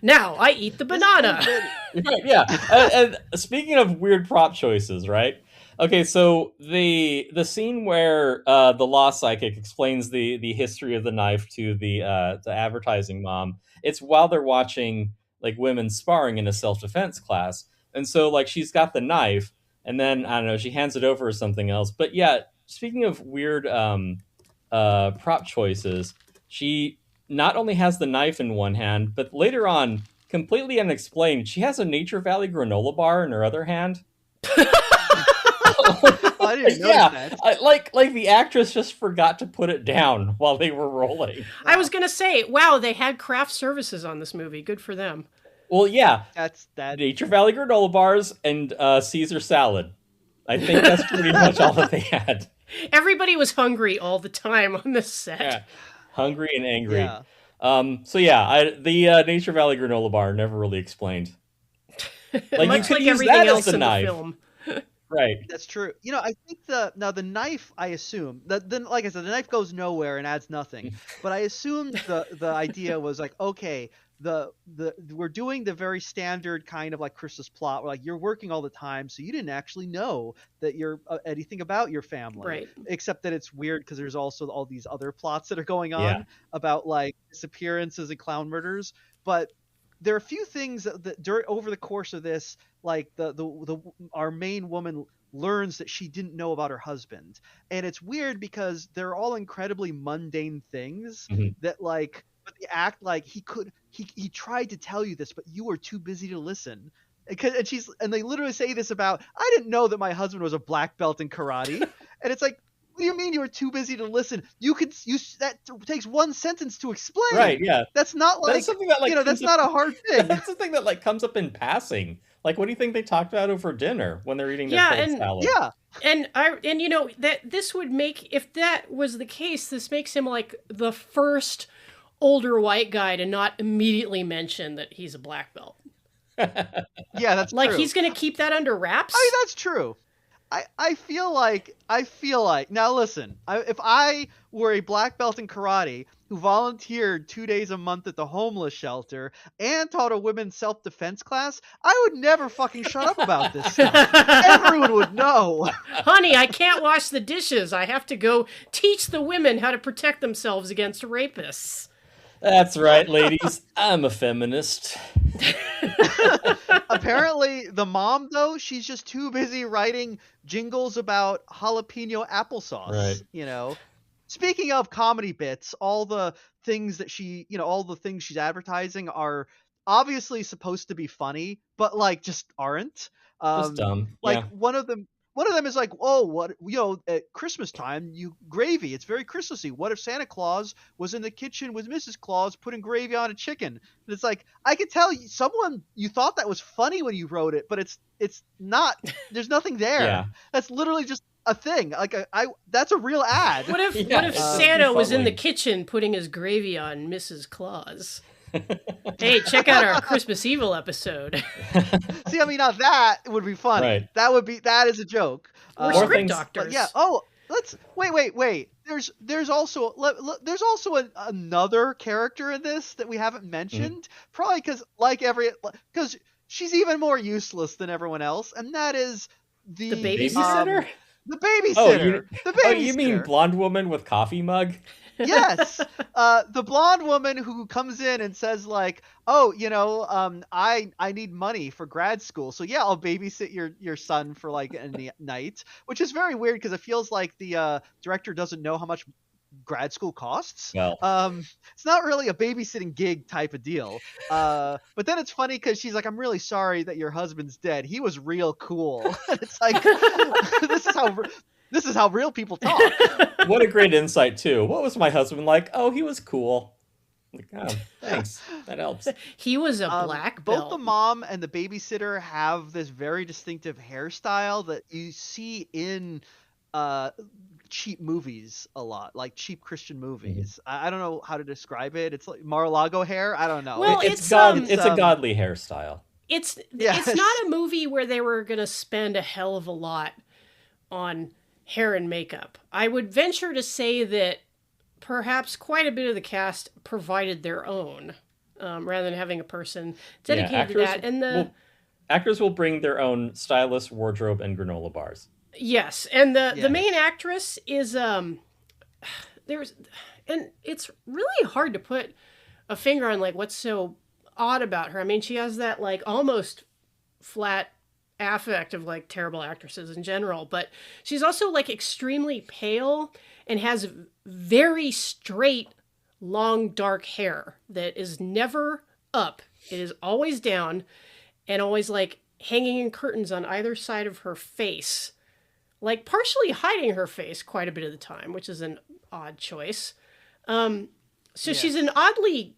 Now, I eat the banana. Right, yeah. And speaking of weird prop choices, right? Okay, so the scene where the law psychic explains the history of the knife to the advertising mom, it's while they're watching like women sparring in a self-defense class. And so like she's got the knife and then I don't know, she hands it over or something else. But yeah, speaking of weird prop choices, she not only has the knife in one hand, but later on, completely unexplained, she has a Nature Valley granola bar in her other hand. I didn't know that. Like the actress just forgot to put it down while they were rolling. I was gonna say, wow, they had craft services on this movie. Good for them. Well, yeah, that's that. Nature Valley granola bars and Caesar salad. I think that's pretty much all that they had. Everybody was hungry all the time on this set. Yeah. Hungry and angry. Yeah. The Nature Valley granola bar never really explained. Like much you could like use everything that else as the in knife. The film. Right. That's true. I think the knife, I assume that then, like I said, the knife goes nowhere and adds nothing. But I assumed the idea was like, okay, the we're doing the very standard kind of like Christmas plot, where like you're working all the time, so you didn't actually know that you're anything about your family, Right. except that it's weird because there's also all these other plots that are going on Yeah. about like disappearances and clown murders. But there are a few things that over the course of this, like our main woman learns that she didn't know about her husband, and it's weird because they're all incredibly mundane things Mhm. that like, but they act like he tried to tell you this, but you were too busy to listen. And they literally say this about, I didn't know that my husband was a black belt in karate, and it's like, what do you mean you were too busy to listen? That takes one sentence to explain. Right, yeah. That's not like, That's something that like that's comes not up- a hard thing. That's something that like comes up in passing. Like, what do you think they talked about over dinner when they're eating their Yeah, cold and- salad? Yeah. And that this would make, if that was the case, this makes him like the first older white guy to not immediately mention that he's a black belt. Yeah, that's Like true. he's going to keep that under wraps. I mean, that's true. I feel like now listen, if I were a black belt in karate who volunteered 2 days a month at the homeless shelter and taught a women's self-defense class, I would never fucking shut up about this stuff. Everyone would know. Honey, I can't wash the dishes. I have to go teach the women how to protect themselves against rapists. That's right, ladies. I'm a feminist. Apparently, the mom, though, she's just too busy writing jingles about jalapeno applesauce. Right. Speaking of comedy bits, all the things that all the things she's advertising are obviously supposed to be funny, but like just aren't. Just dumb. Like Yeah. one of them is like, oh, what, at Christmas time, gravy. It's very Christmassy. What if Santa Claus was in the kitchen with Mrs. Claus putting gravy on a chicken? And it's like, I could tell you thought that was funny when you wrote it, but it's not. There's nothing there. Yeah. That's literally just a thing. Like that's a real ad. What if Yeah, what if it's Santa was in the befuddling. kitchen putting his gravy on Mrs. Claus? Hey, check out our Christmas Evil episode. See, I mean, now that would be funny. Right. That is a joke. We're More script things- doctors. But yeah. Oh, let's wait. There's also another character in this that we haven't mentioned. Probably because she's even more useless than everyone else, and that is the babysitter? The babysitter. The babysitter. Oh, you mean blonde woman with coffee mug? Yes, the blonde woman who comes in and says like, oh, I need money for grad school, so yeah, I'll babysit your son for like a night, which is very weird because it feels like the director doesn't know how much grad school costs. Well, It's not really a babysitting gig type of deal. But then it's funny because she's like, I'm really sorry that your husband's dead. He was real cool. It's like, this is how real people talk. what a great insight too. What was my husband like? Oh, he was cool. Like, oh, thanks. That helps. He was a black belt. Both the mom and the babysitter have this very distinctive hairstyle that you see in cheap movies a lot, like cheap Christian movies. I don't know how to describe it. It's like Mar-a-Lago hair. I don't know. Well, It's it's a godly hairstyle. It's Yes. it's not a movie where they were going to spend a hell of a lot on hair and makeup. I would venture to say that perhaps quite a bit of the cast provided their own, rather than having a person dedicated to that. And actors will bring their own stylist, wardrobe, and granola bars. yes, and the Yes. main actress is and it's really hard to put a finger on like what's so odd about her. I mean, she has that like almost flat affect of like terrible actresses in general, but she's also like extremely pale and has very straight, long, dark hair that is never up. It is always down and always like hanging in curtains on either side of her face, like partially hiding her face quite a bit of the time, which is an odd choice. So she's an oddly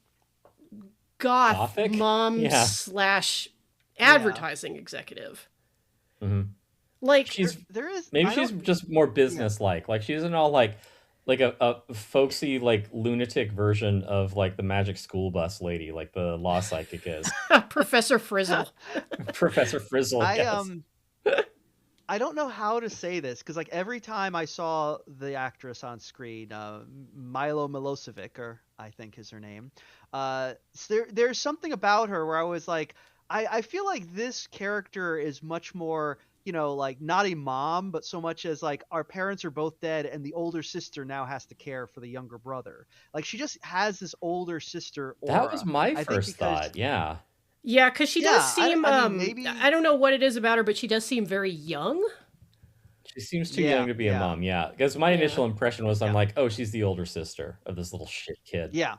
Gothic? mom Yeah. / advertising executive. Mhm. Like there is Maybe I she's don't- just more business-like. Like she isn't all like a folksy, like lunatic version of like the magic school bus lady, like the law psychic is. Professor Frizzle. Professor Frizzle. yes. I don't know how to say this because like every time I saw the actress on screen, Milo Milosevic, or I think is her name, there's something about her where I was like, I feel like this character is much more, like not a mom, but so much as like our parents are both dead and the older sister now has to care for the younger brother. Like she just has this older sister aura. That was my I think first thought. Yeah. Yeah, because she does Yeah, seem, I mean, maybe. I don't know what it is about her, but she does seem very young. She seems too young to be a mom. Yeah. Because my initial impression was, I'm like, oh, she's the older sister of this little shit kid. Yeah.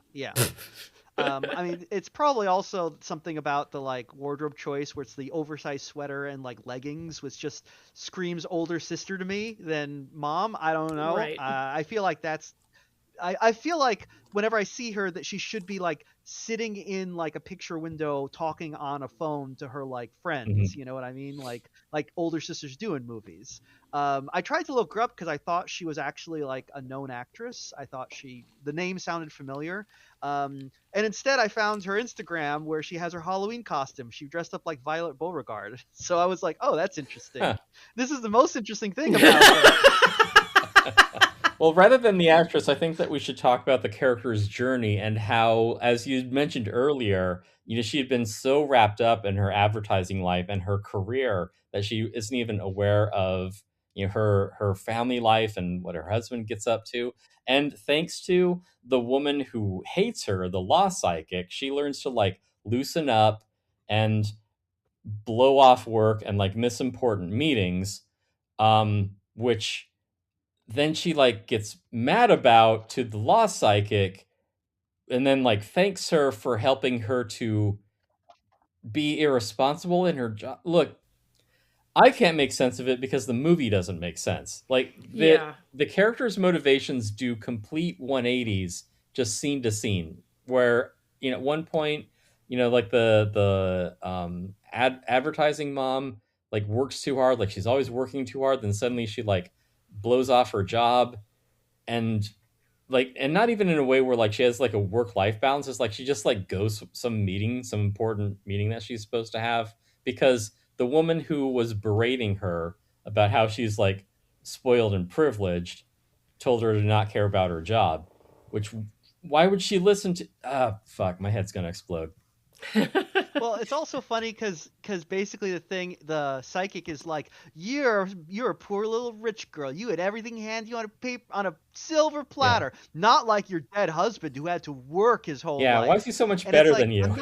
I mean, it's probably also something about the like wardrobe choice where it's the oversized sweater and like leggings, which just screams older sister to me than mom. I don't know. Right. I feel like I feel like whenever I see her that she should be like sitting in like a picture window talking on a phone to her like friends. You know what I mean? Like older sisters do in movies. I tried to look her up because I thought she was actually like a known actress. I thought the name sounded familiar. And instead I found her Instagram where she has her Halloween costume. She dressed up like Violet Beauregard. So I was like, oh, that's interesting. Huh. This is the most interesting thing about her. Well, rather than the actress, I think that we should talk about the character's journey and how, as you mentioned earlier, she had been so wrapped up in her advertising life and her career that she isn't even aware of, her family life and what her husband gets up to. And thanks to the woman who hates her, the law psychic, she learns to like loosen up and blow off work and like miss important meetings, which then she like gets mad about to the law psychic and then like thanks her for helping her to be irresponsible in her job. Look, I can't make sense of it because the movie doesn't make sense. Like the character's motivations do complete 180s just scene to scene where, at one point, like the advertising mom like works too hard, like she's always working too hard, then suddenly she like blows off her job and not even in a way where like she has like a work-life balance. It's like she just like goes some important meeting that she's supposed to have because the woman who was berating her about how she's like spoiled and privileged told her to not care about her job, which why would she listen to? Fuck, my head's gonna explode. Well, it's also funny because basically the psychic is like, you're a poor little rich girl. You had everything handed you on a silver platter, not like your dead husband who had to work his whole life. Yeah, why is he so much better than you?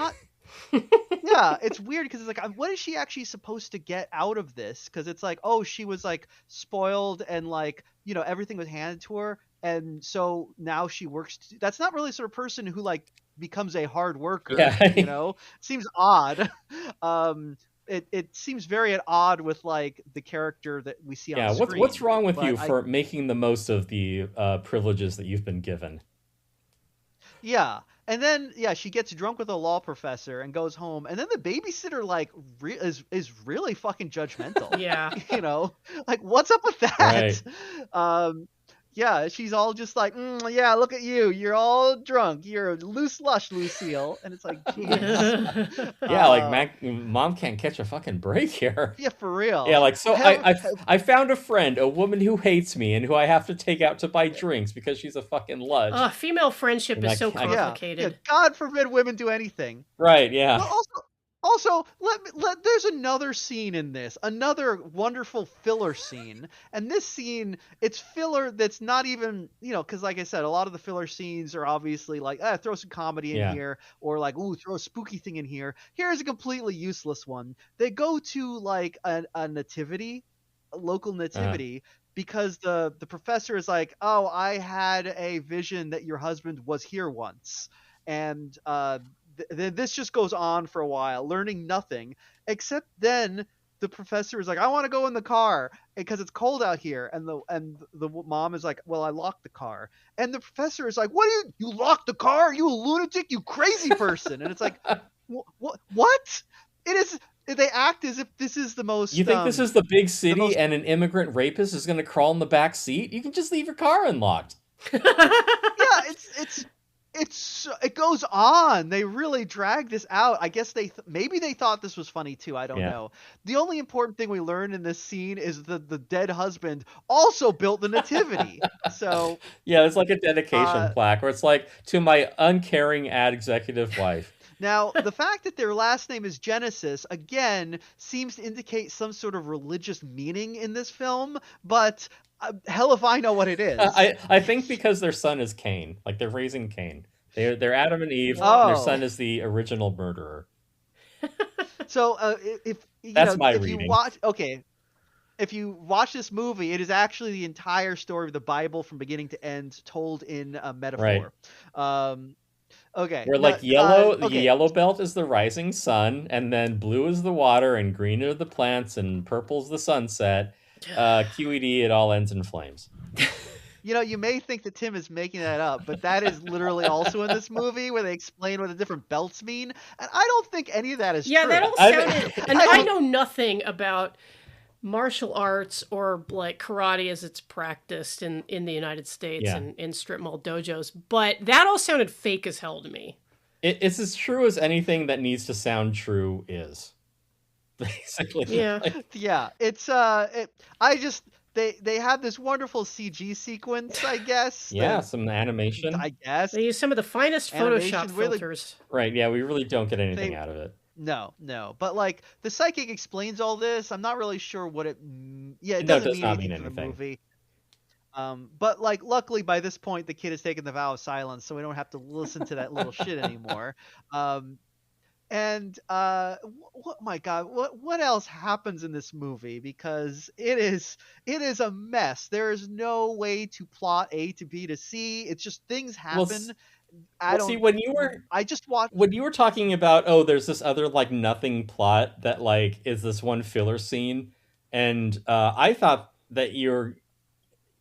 Yeah, it's weird because it's like, what is she actually supposed to get out of this? Because it's like, oh, she was like spoiled and like everything was handed to her, and so now she works. That's not really sort of person who like becomes a hard worker. Yeah. Seems odd. It seems very at odd with like the character that we see on screen. What's wrong with you for making the most of the privileges that you've been given? Yeah. And then, she gets drunk with a law professor and goes home. And then the babysitter, like, is really fucking judgmental. Yeah. Like, what's up with that? Right. Yeah, she's all just like, yeah, look at you. You're all drunk. You're a loose lush, Lucille. And it's like, jeez. Yeah, like mom can't catch a fucking break here. Yeah, for real. Yeah, like, so I found a friend, a woman who hates me and who I have to take out to buy drinks because she's a fucking ludge. Female friendship is so complicated. Yeah, God forbid women do anything. Right, yeah. Well, also, there's another scene in this, another wonderful filler scene. And this scene, it's filler that's not even, because like I said, a lot of the filler scenes are obviously like, throw some comedy in here, or like, ooh, throw a spooky thing in here. Here's a completely useless one. They go to like a nativity, a local nativity, because the professor is like, oh, I had a vision that your husband was here once. And this just goes on for a while, learning nothing, except then the professor is like, I want to go in the car because it's cold out here. And the mom is like, well, I locked the car. And the professor is like, what you locked the car? You a lunatic, you crazy person. And it's like, what? It is. They act as if this is the most. You think this is the big city and an immigrant rapist is going to crawl in the back seat? You can just leave your car unlocked. Yeah, it goes goes on. They really drag this out. I guess maybe they thought this was funny too. I don't know. The only important thing we learn in this scene is that the dead husband also built the nativity. So yeah, it's like a dedication plaque where it's like, to my uncaring ad executive wife. Now, the fact that their last name is Genesis, again, seems to indicate some sort of religious meaning in this film, but hell if I know what it is. I think because their son is Cain. Like, they're raising Cain. They're Adam and Eve. And their son is the original murderer. So, if reading. if you watch this movie, it is actually the entire story of the Bible from beginning to end, told in a metaphor. Right. Okay. Where the yellow belt is the rising sun, and then blue is the water, and green are the plants, and purple's the sunset. QED, it all ends in flames. You may think that Tim is making that up, but that is literally also in this movie where they explain what the different belts mean, and I don't think any of that is true. Yeah, that all sounded... And I know nothing about martial arts or like karate as it's practiced in the United States and in strip mall dojos, but that all sounded fake as hell to me. It's as true as anything that needs to sound true is. Basically. Yeah. Yeah. It's they have this wonderful CG sequence, I guess. Yeah, some animation. I guess. They use some of the finest Photoshop filters. Right, yeah, we really don't get anything out of it. No. But like the psychic explains all this. I'm not really sure what it. Yeah, it does doesn't not mean anything for the movie. But like, luckily by this point the kid has taken the vow of silence, so we don't have to listen to that little shit anymore. And my God, what else happens in this movie? Because it is a mess. There is no way to plot A to B to C. It's just things happen. When you were talking about, there's this other like nothing plot that like is this one filler scene, and I thought that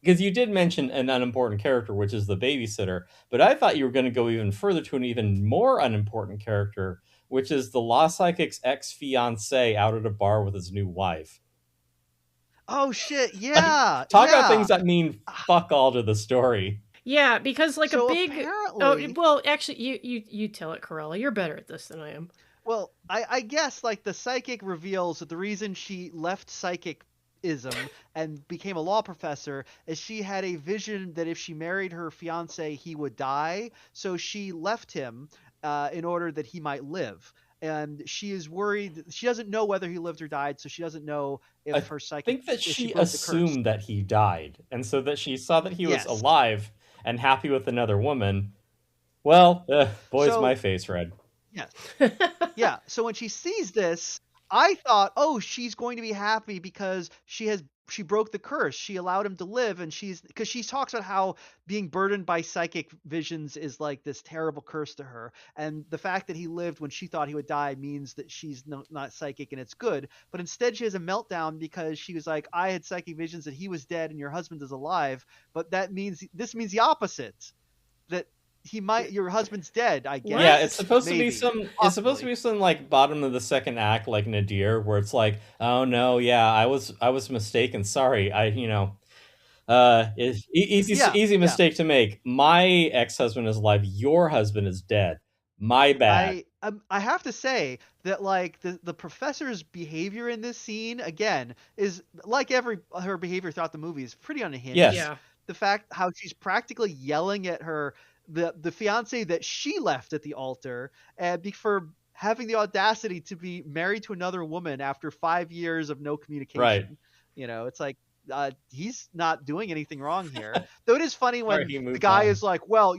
because you did mention an unimportant character, which is the babysitter, but I thought you were going to go even further to an even more unimportant character, which is the law psychic's ex-fiancé out at a bar with his new wife. Oh shit! Yeah, talk about things that mean fuck all to the story. Yeah, because like so a big. Apparently... Oh well, actually, you tell it, Karella. You're better at this than I am. Well, I guess like the psychic reveals that the reason she left psychicism and became a law professor is she had a vision that if she married her fiance, he would die. So she left him in order that he might live. And she is worried. She doesn't know whether he lived or died, so she doesn't know if her psychic. I think that she assumed that he died, and so that she saw that he was alive and happy with another woman. Well, boy's my face red. Yes. Yeah. So when she sees this, I thought, she's going to be happy because she broke the curse. She allowed him to live, and because she talks about how being burdened by psychic visions is like this terrible curse to her. And the fact that he lived when she thought he would die means that she's not psychic, and it's good. But instead she has a meltdown because she was like, I had psychic visions that he was dead and your husband is alive. But this means the opposite, that your husband's dead, I guess. Yeah, it's supposed to be some like bottom of the second act, like Nadir, where it's like, oh no, yeah, I was mistaken. Sorry, it's easy mistake to make. My ex-husband is alive. Your husband is dead. My bad. I have to say that like the professor's behavior in this scene again is like her behavior throughout the movie is pretty unhinged. Yes. Yeah. The fact how she's practically yelling at her. The fiance that she left at the altar for having the audacity to be married to another woman after 5 years of no communication. Right. It's like he's not doing anything wrong here. Though it is funny when the guy is like, well,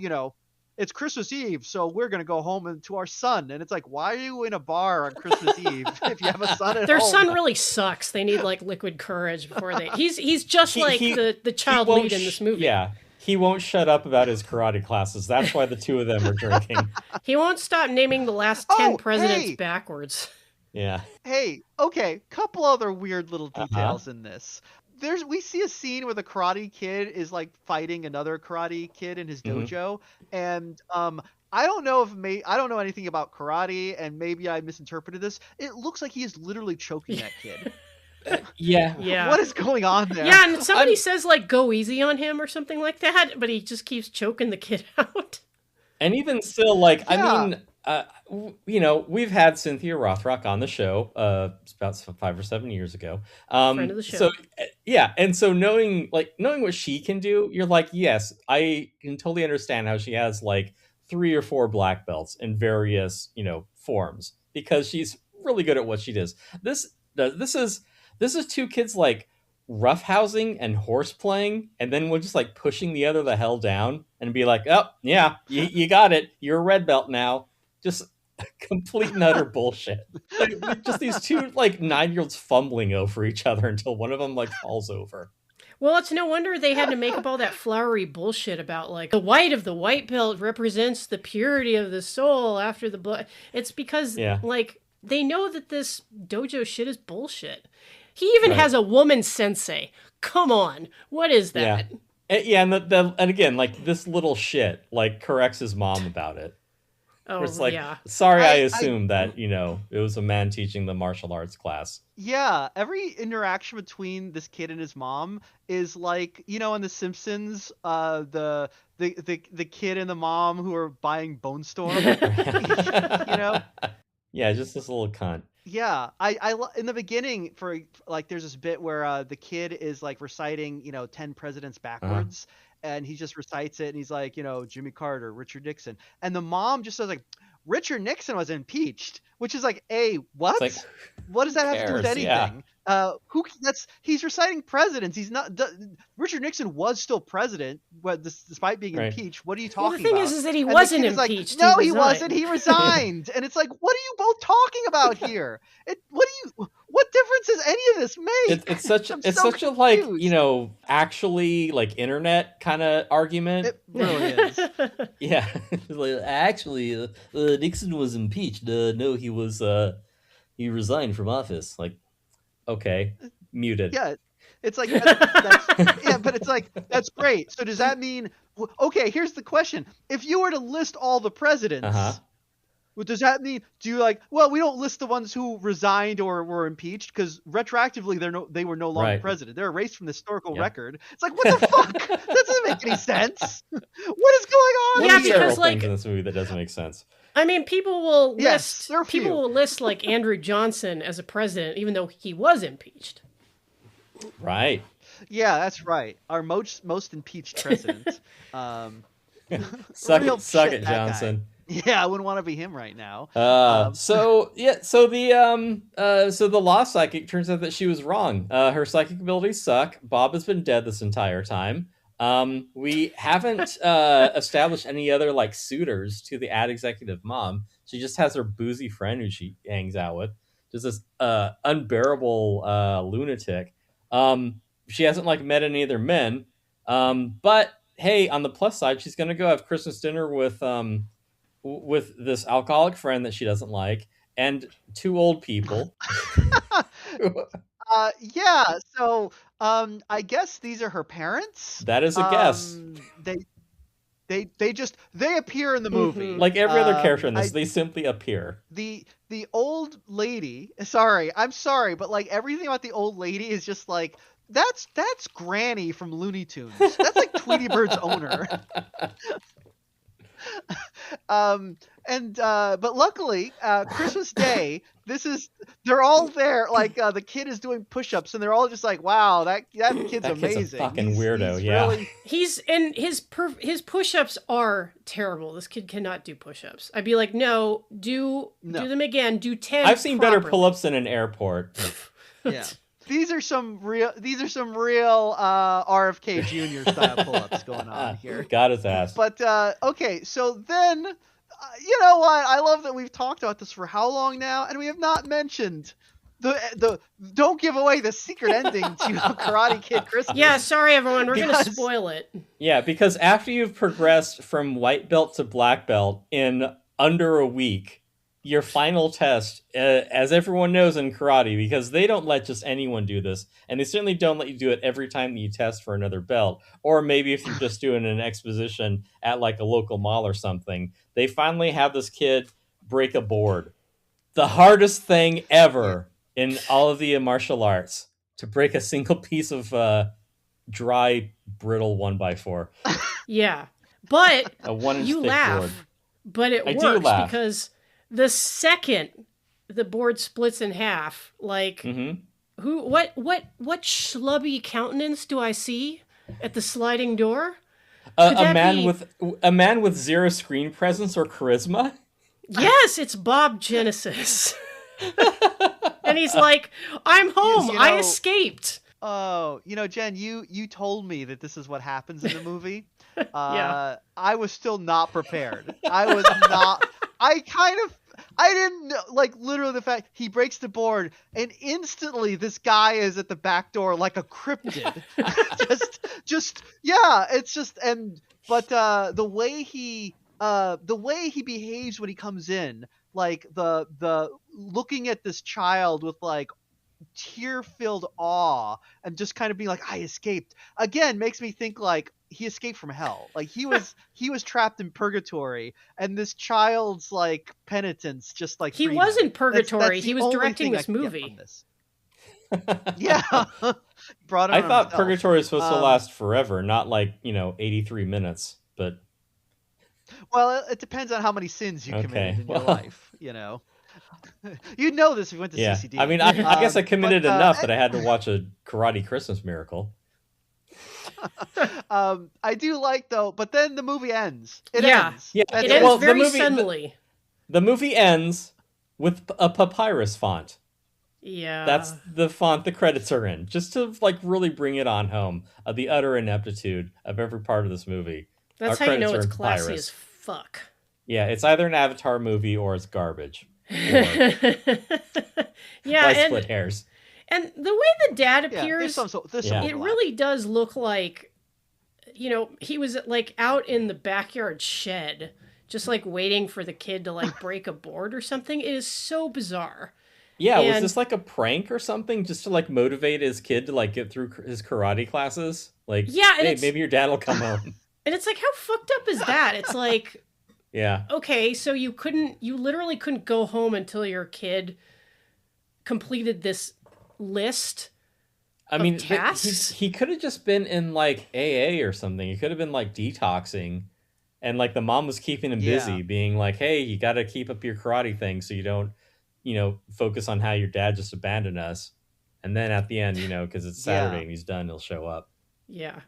it's Christmas Eve, so we're going to go home to our son. And it's like, why are you in a bar on Christmas Eve if you have a son at home? Their son really sucks. They need like liquid courage before they... He's just the child lead in this movie. Yeah. He won't shut up about his karate classes. That's why the two of them are drinking. He won't stop naming the last 10 presidents backwards. Yeah. Hey, okay, couple other weird little details in this. We see a scene where the karate kid is like fighting another karate kid in his dojo, and I don't know anything about karate, and maybe I misinterpreted this. It looks like he is literally choking that kid. Yeah. What is going on there? Yeah, and somebody says like go easy on him or something like that, but he just keeps choking the kid out. And even still, like, I Yeah. mean, you know, we've had Cynthia Rothrock on the show about 5 or 7 years ago. Friend of the show. So yeah, and so knowing what she can do, you're like, yes, I can totally understand how she has like 3 or 4 black belts in various, you know, forms because she's really good at what she does. This is two kids like roughhousing and horse playing, and then we're just like pushing the other the hell down and be like, oh yeah, you got it, you're a red belt now. Just complete and utter bullshit. Like, just these two like 9-year-olds fumbling over each other until one of them like falls over. Well, it's no wonder they had to make up all that flowery bullshit about like the white of the white belt represents the purity of the soul after the blood. It's because like they know that this dojo shit is bullshit. He even has a woman sensei. Come on, what is that? Yeah, and again, like this little shit like corrects his mom about it. Oh, it's like, yeah. Sorry, I assumed that, you know, it was a man teaching the martial arts class. Yeah, every interaction between this kid and his mom is like, you know, in The Simpsons, the kid and the mom who are buying Bone Storm, you know? Yeah, just this little cunt. Yeah, in the beginning, for like, there's this bit where the kid is like reciting, you know, 10 presidents backwards, and he just recites it, and he's like, you know, Jimmy Carter, Richard Nixon, and the mom just says like, Richard Nixon was impeached, which is like, what? Like, what does that have to do with anything? Yeah. He's reciting presidents. He's not. Richard Nixon was still president, despite being impeached. What are you talking about? The thing is that he wasn't impeached. Like, no, he wasn't. He resigned. And it's like, what are you both talking about here? What difference does any of this make? It's such a like, you know, actually like internet kind of argument. It really is. Yeah. Like, actually, Nixon was impeached. No, he was. He resigned from office. Like, okay, muted. Yeah, it's like that's yeah, but it's like that's great. So does that mean? Okay, here's the question: if you were to list all the presidents. What does that mean? Do you like? Well, we don't list the ones who resigned or were impeached because retroactively they were no longer president. They're erased from the historical record. It's like, what the fuck? That doesn't make any sense. What is going on? Yeah, because like in this movie that doesn't make sense. I mean, people will list like Andrew Johnson as a president, even though he was impeached. Right. Yeah, that's right. Our most impeached president. Suck it, Johnson. Guy. Yeah, I wouldn't want to be him right now. So the lost psychic, turns out that she was wrong. Her psychic abilities suck. Bob has been dead this entire time. We haven't established any other like suitors to the ad executive mom. She just has her boozy friend who she hangs out with. Just this unbearable lunatic. She hasn't like met any other men. But hey, on the plus side, she's gonna go have Christmas dinner with this alcoholic friend that she doesn't like and 2 old people. Yeah, so I guess these are her parents. That is a guess. They appear in the movie. Like every other character in this, they simply appear. The old lady, I'm sorry, but like everything about the old lady is just like that's Granny from Looney Tunes. That's like Tweety Bird's owner. But luckily, Christmas Day, they're all there. Like the kid is doing push-ups, and they're all just like, "Wow, that kid's amazing." Kid's a fucking weirdo. He's and his push-ups are terrible. This kid cannot do push-ups. I'd be like, no, do them again. Do 10. I've seen better pull-ups in an airport. Yeah. These are some real RFK Jr. style pull-ups going on here. Got his ass. But okay, so then you know what? I love that we've talked about this for how long now, and we have not mentioned the don't give away the secret ending to Karate Kid Christmas. Yeah, sorry everyone, we're gonna spoil it. Yeah, because after you've progressed from white belt to black belt in under a week, your final test, as everyone knows in karate, because they don't let just anyone do this, and they certainly don't let you do it every time that you test for another belt, or maybe if you're just doing an exposition at like a local mall or something, they finally have this kid break a board. The hardest thing ever in all of the martial arts, to break a single piece of dry, brittle 1x4. Yeah, but a 1-inch you thick laugh. board. but it I do works laugh. because the second the board splits in half, like what schlubby countenance do I see at the sliding door? A man with zero screen presence or charisma. Yes, it's Bob Genesis. And he's like, I'm home. You know, I escaped. Oh, Jen, you told me that this is what happens in the movie. Yeah. I was still not prepared. I was not. I didn't know, like, literally the fact he breaks the board and instantly this guy is at the back door like a cryptid. Yeah, it's just, but the way he behaves when he comes in, like the looking at this child with like tear-filled awe and just kind of being like, I escaped, again makes me think like he escaped from hell. Like he was trapped in purgatory, and this child's like penitence just like he freed was him. in purgatory. That's he was directing this movie. Yeah. Brought it I on thought himself. Purgatory was supposed to last forever, not like 83 minutes. But well, it depends on how many sins you committed in your life. You'd know this if you went to CCD. I mean, I guess I committed enough that I had to watch a Karate Christmas Miracle. I do like though, but then the movie ends. It Yeah. ends. Yeah, It ends very suddenly. The movie ends with a papyrus font. Yeah. That's the font the credits are in, just to like really bring it on home of the utter ineptitude of every part of this movie. That's how you know it's classy as fuck. Yeah, it's either an Avatar movie or it's garbage. Yeah, split hairs. And the way the dad appears, it really does look like, he was like out in the backyard shed, just like waiting for the kid to like break a board or something. It is so bizarre. Yeah, was this like a prank or something just to like motivate his kid to like get through his karate classes? Like, yeah, and hey, maybe your dad will come home. And it's like, how fucked up is that? It's like, yeah. Okay, so you literally couldn't go home until your kid completed this list. I mean, tasks. He could have just been in like AA or something. He could have been like detoxing, and like the mom was keeping him busy, being like, "Hey, you got to keep up your karate thing, so you don't, focus on how your dad just abandoned us." And then at the end, because it's Saturday and he's done, he'll show up. Yeah.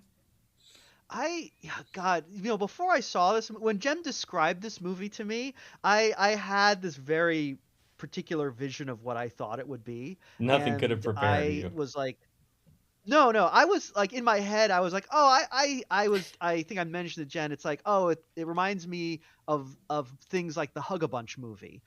God, before I saw this, when Jem described this movie to me, I had this very particular vision of what I thought it would be. Nothing could have prepared you. I was like, no, I was like, in my head, I was like, oh, I think I mentioned to Jen, it's like, oh, it reminds me of things like the Hug-a-Bunch movie,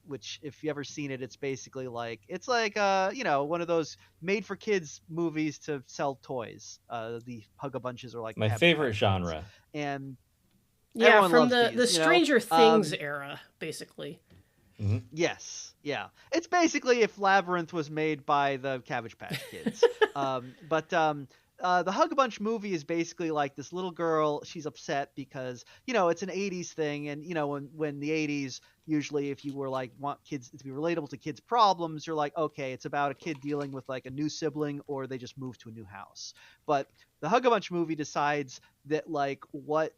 which if you ever seen it, it's basically like, it's like one of those made for kids movies to sell toys. The Hug-a-Bunches are like my favorite genre. And yeah, from the Stranger Things era, basically. Mm-hmm. Yes, yeah. It's basically if Labyrinth was made by the Cabbage Patch Kids. The Hug-a-Bunch movie is basically like this little girl, she's upset because, it's an 80s thing, and, when the 80s, usually if you were like, want kids to be relatable to kids' problems, you're like, okay, it's about a kid dealing with like a new sibling, or they just moved to a new house. But the Hug-a-Bunch movie decides that like what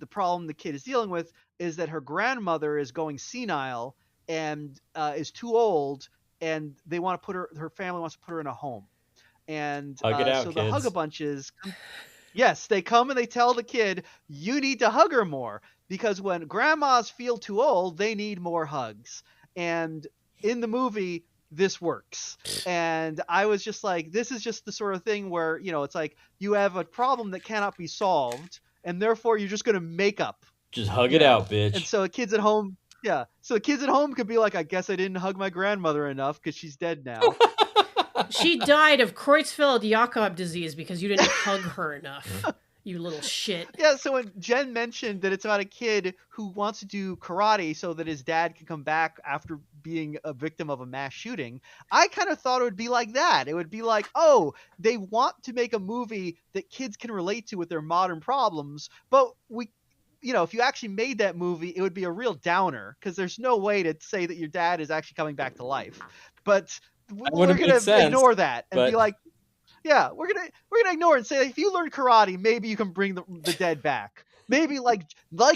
the problem the kid is dealing with is that her grandmother is going senile and is too old, and they want to her family wants to put her in a home. And Hug it out, so kids. the Hug-a-Bunches, yes, they come and they tell the kid, you need to hug her more, because when grandmas feel too old, they need more hugs. And in the movie, this works. And I was just like, this is just the sort of thing where, it's like you have a problem that cannot be solved, and therefore you're just going to make up. Just hug it out, bitch. And so kids at home, could be like, I guess I didn't hug my grandmother enough because she's dead now. She died of Creutzfeldt-Jakob disease because you didn't hug her enough. You little shit. Yeah, so when Jen mentioned that it's about a kid who wants to do karate so that his dad can come back after being a victim of a mass shooting, I kind of thought it would be like that. It would be like, oh, they want to make a movie that kids can relate to with their modern problems, but if you actually made that movie, it would be a real downer, because there's no way to say that your dad is actually coming back to life. But we're going to ignore that and be like, yeah, we're gonna ignore it and say, if you learn karate, maybe you can bring the dead back. Maybe like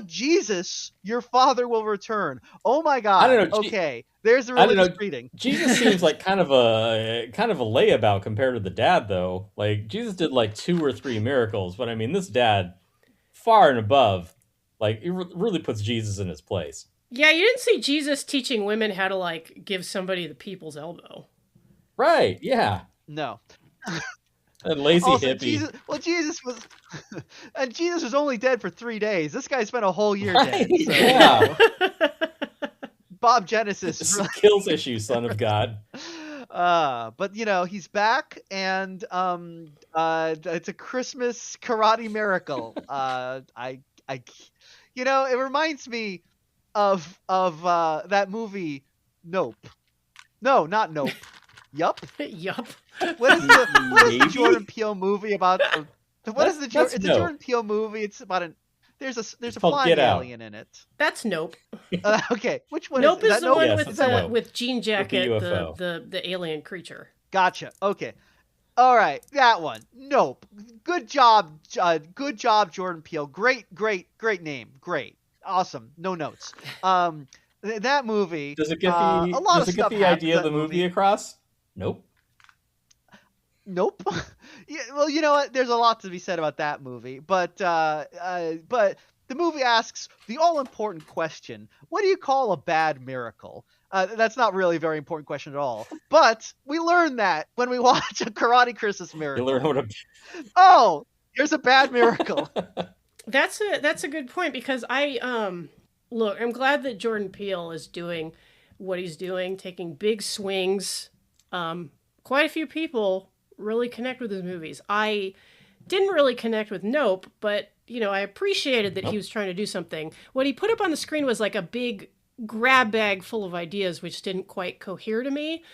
Jesus, your father will return. Oh my God. I don't know. Okay, there's the I don't religious know. reading. Jesus seems like kind of a layabout compared to the dad, though. Like Jesus did like 2 or 3 miracles, but I mean, this dad far and above. Like it really puts Jesus in his place. Yeah, you didn't see Jesus teaching women how to like give somebody the people's elbow. Right? Yeah. No. A lazy Also, hippie. Jesus was, and Jesus was only dead for 3 days. This guy spent a whole year Right, dead. So, yeah. Bob Genesis. Skills issue, son of God. But he's back, and it's a Christmas karate miracle. It reminds me of that movie Nope. No, not Nope. Yup. Yup. What is the Jordan Peele movie about? It's a Jordan Peele movie. It's about there's a flying alien in it. That's Nope. Okay, which one? Nope is the one Nope. with Jean Jacket, With the UFO. the alien creature. Gotcha. Okay. All right, that one. Nope. Good job, Jordan Peele. Great name. Great. Awesome. No notes. That movie. Does it get the idea of the movie across? Nope. Nope. Yeah, well, you know what? There's a lot to be said about that movie, but the movie asks the all-important question: what do you call a bad miracle? That's not really a very important question at all, but we learn that when we watch a Karate Christmas Miracle. You learn what Oh, here's a bad miracle. That's a good point, because look, I'm glad that Jordan Peele is doing what he's doing, taking big swings. Quite a few people really connect with his movies. I didn't really connect with Nope, but I appreciated that he was trying to do something. What he put up on the screen was like a big grab bag full of ideas, which didn't quite cohere to me,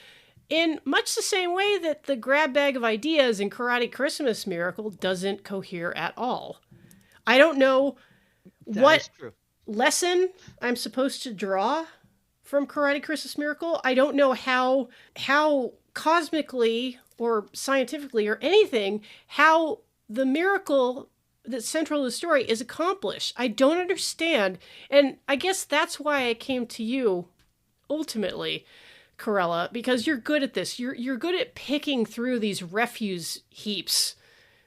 in much the same way that the grab bag of ideas in Karate Christmas Miracle doesn't cohere at all. I don't know what lesson I'm supposed to draw from Karate Christmas Miracle. I don't know how cosmically or scientifically or anything, how the miracle that's central to the story is accomplished. I don't understand. And I guess that's why I came to you ultimately, Karella, because you're good at this. You're good at picking through these refuse heaps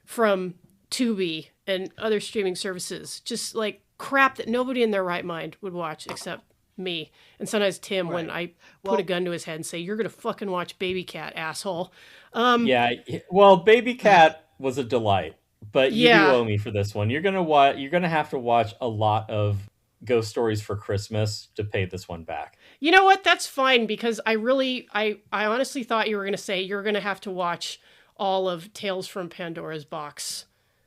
from Tubi and other streaming services. Just like crap that nobody in their right mind would watch except me. And sometimes Tim, when I put a gun to his head and say, "You're going to fucking watch Baby Cat, asshole." Yeah, well, Baby Cat was a delight, but you do owe me for this one. You're gonna have to watch a lot of Ghost Stories for Christmas to pay this one back. You know what? That's fine, because I honestly thought you were going to say you're going to have to watch all of Tales from Pandora's Box.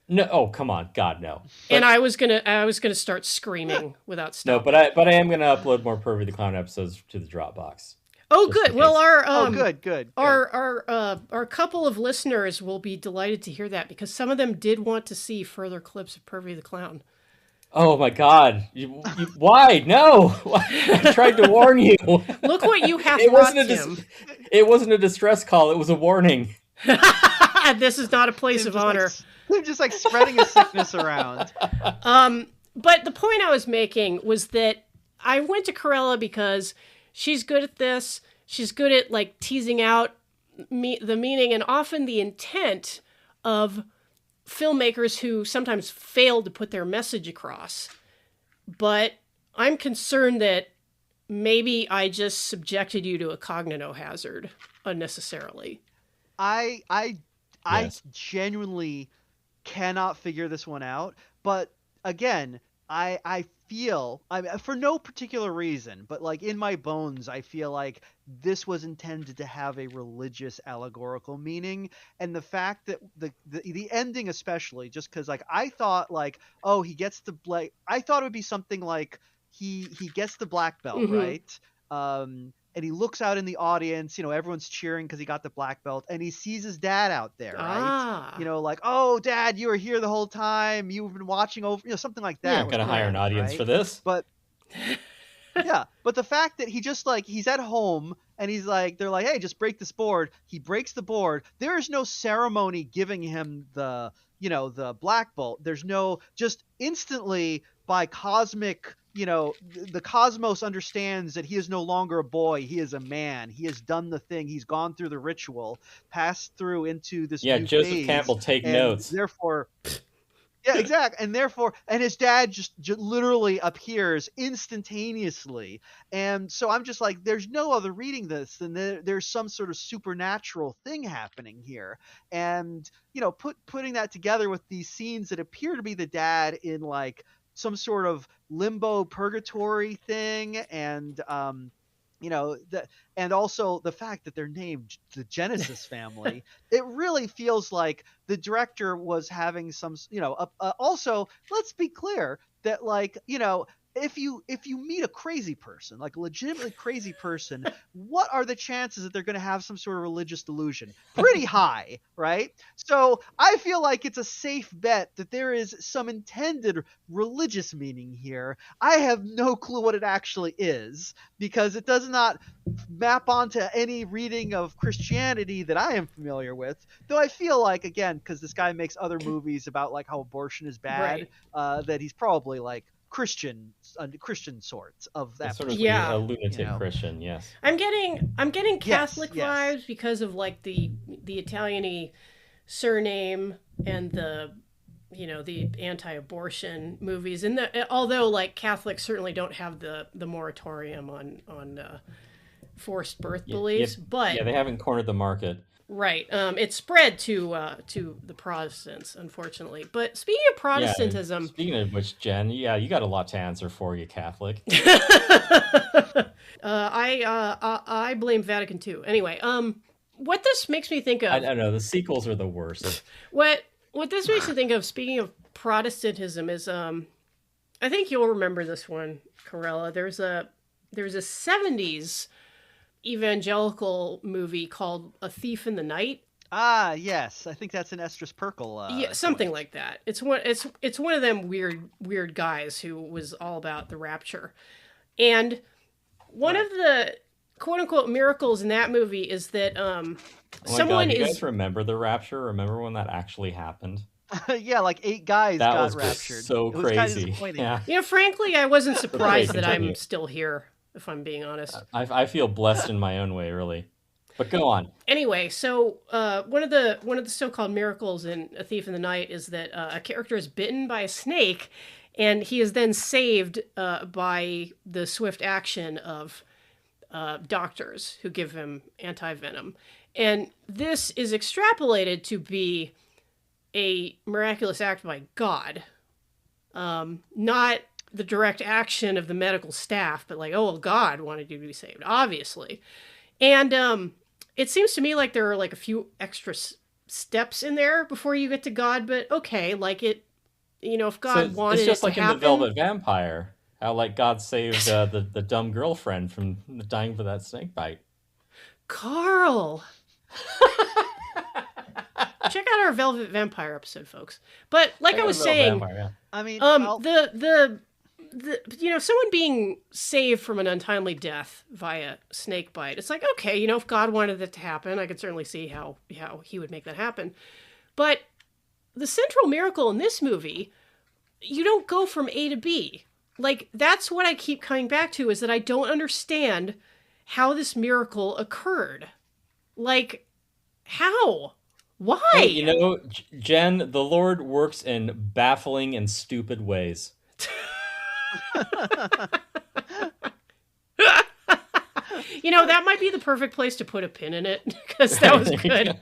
No, oh come on, God no. But, and I was gonna start screaming without stopping. No, but I am gonna upload more Pervy the Clown episodes to the Dropbox. Oh, good. Well, good. Our couple of listeners will be delighted to hear that, because some of them did want to see further clips of Pervy the Clown. Oh my God! Why? No! I tried to warn you. Look what you have. It wasn't a distress call. It was a warning. This is not a place of honor. They're just like spreading a sickness around. But the point I was making was that I went to Karella because she's good at this. She's good at like teasing out the meaning and often the intent of filmmakers who sometimes fail to put their message across. But I'm concerned that maybe I just subjected you to a cognitohazard unnecessarily. I genuinely cannot figure this one out, but again, I feel, for no particular reason, but like in my bones, I feel like this was intended to have a religious allegorical meaning, and the fact that the ending especially, just because like I thought like, oh, he gets the I thought it would be something like he gets the black belt, right? And he looks out in the audience, everyone's cheering because he got the black belt, and he sees his dad out there, right? Like, oh, Dad, you were here the whole time. You've been watching over, something like that. You're not going to hire an audience for this. But, yeah. But the fact that he just, like, he's at home, and he's like, they're like, hey, just break this board. He breaks the board. There is no ceremony giving him the Black Bolt. There's no, just instantly by cosmic, the cosmos understands that he is no longer a boy. He is a man. He has done the thing. He's gone through the ritual, passed through into this new Joseph phase, Campbell, take and notes. Therefore, yeah, exactly. And his dad just literally appears instantaneously. And so I'm just like, there's no other reading this than there's some sort of supernatural thing happening here. And, putting that together with these scenes that appear to be the dad in like some sort of limbo purgatory thing. And, and also the fact that they're named the Genesis family, it really feels like the director was having some, also, let's be clear that like, if you meet a crazy person, like a legitimately crazy person, what are the chances that they're going to have some sort of religious delusion? Pretty high, right? So I feel like it's a safe bet that there is some intended religious meaning here. I have no clue what it actually is because it does not map onto any reading of Christianity that I am familiar with. Though I feel like, again, because this guy makes other movies about like how abortion is bad, that he's probably like Christian sorts of that sort of Yeah. a lunatic Christian. Yes, I'm getting Catholic Yes. vibes because of like the Italian-y surname and the anti-abortion movies, and although like Catholics certainly don't have the moratorium on forced birth beliefs, but they haven't cornered the market. Right. It's spread to the Protestants, unfortunately. But speaking of Protestantism, Speaking of which, Jen, you got a lot to answer for, you Catholic. I blame Vatican II. Anyway, what this makes me think of, I don't know. The sequels are the worst. what this makes me think of, speaking of Protestantism, is I think you'll remember this one, Karella. There's a 70s evangelical movie called A Thief in the Night. Ah, yes, I think that's an Estrus Perkle. Yeah, something like that. It's one of them weird guys who was all about the rapture, and one of the quote unquote miracles in that movie is that someone God, you is. guys remember the rapture? Remember when that actually happened? Yeah, like 8 guys That got was raptured. so It was kind of crazy. disappointing. Yeah, Frankly, I wasn't surprised that continue. I'm still here, if I'm being honest. I feel blessed in my own way, really. But go on. Anyway, so one of the so-called miracles in A Thief in the Night is that a character is bitten by a snake, and he is then saved by the swift action of doctors who give him anti-venom. And this is extrapolated to be a miraculous act by God, not the direct action of the medical staff, but like, oh, well, God wanted you to be saved, obviously. And it seems to me like there are like a few extra steps in there before you get to God, but okay, like it, if God wanted it's just it like to in happen. The Velvet Vampire, how like God saved the dumb girlfriend from dying for that snake bite. Carl. Check out our Velvet Vampire episode, folks. But like I was saying, Vampire, yeah. I mean, the someone being saved from an untimely death via snake bite, it's like, okay, if God wanted it to happen, I could certainly see how he would make that happen. But the central miracle in this movie, you don't go from A to B. Like, that's what I keep coming back to, is that I don't understand how this miracle occurred. Like, how? Why? Hey, Jen, the Lord works in baffling and stupid ways. That might be the perfect place to put a pin in it, because that was good.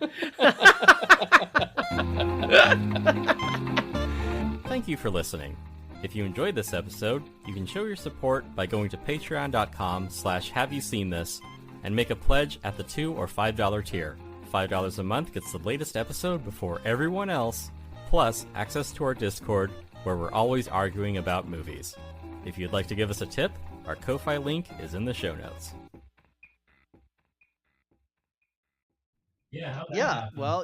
Thank you for listening. If you enjoyed this episode, you can show your support by going to patreon.com/haveyouseenthis and make a pledge at the $2 or $5 tier. $5 a month gets the latest episode before everyone else, plus access to our Discord, where we're always arguing about movies. If you'd like to give us a tip, our Ko-Fi link is in the show notes. Yeah, well,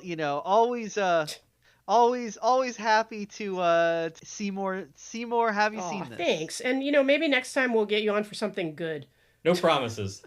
always happy to see more. Have you seen this? Thanks. And maybe next time we'll get you on for something good. No promises.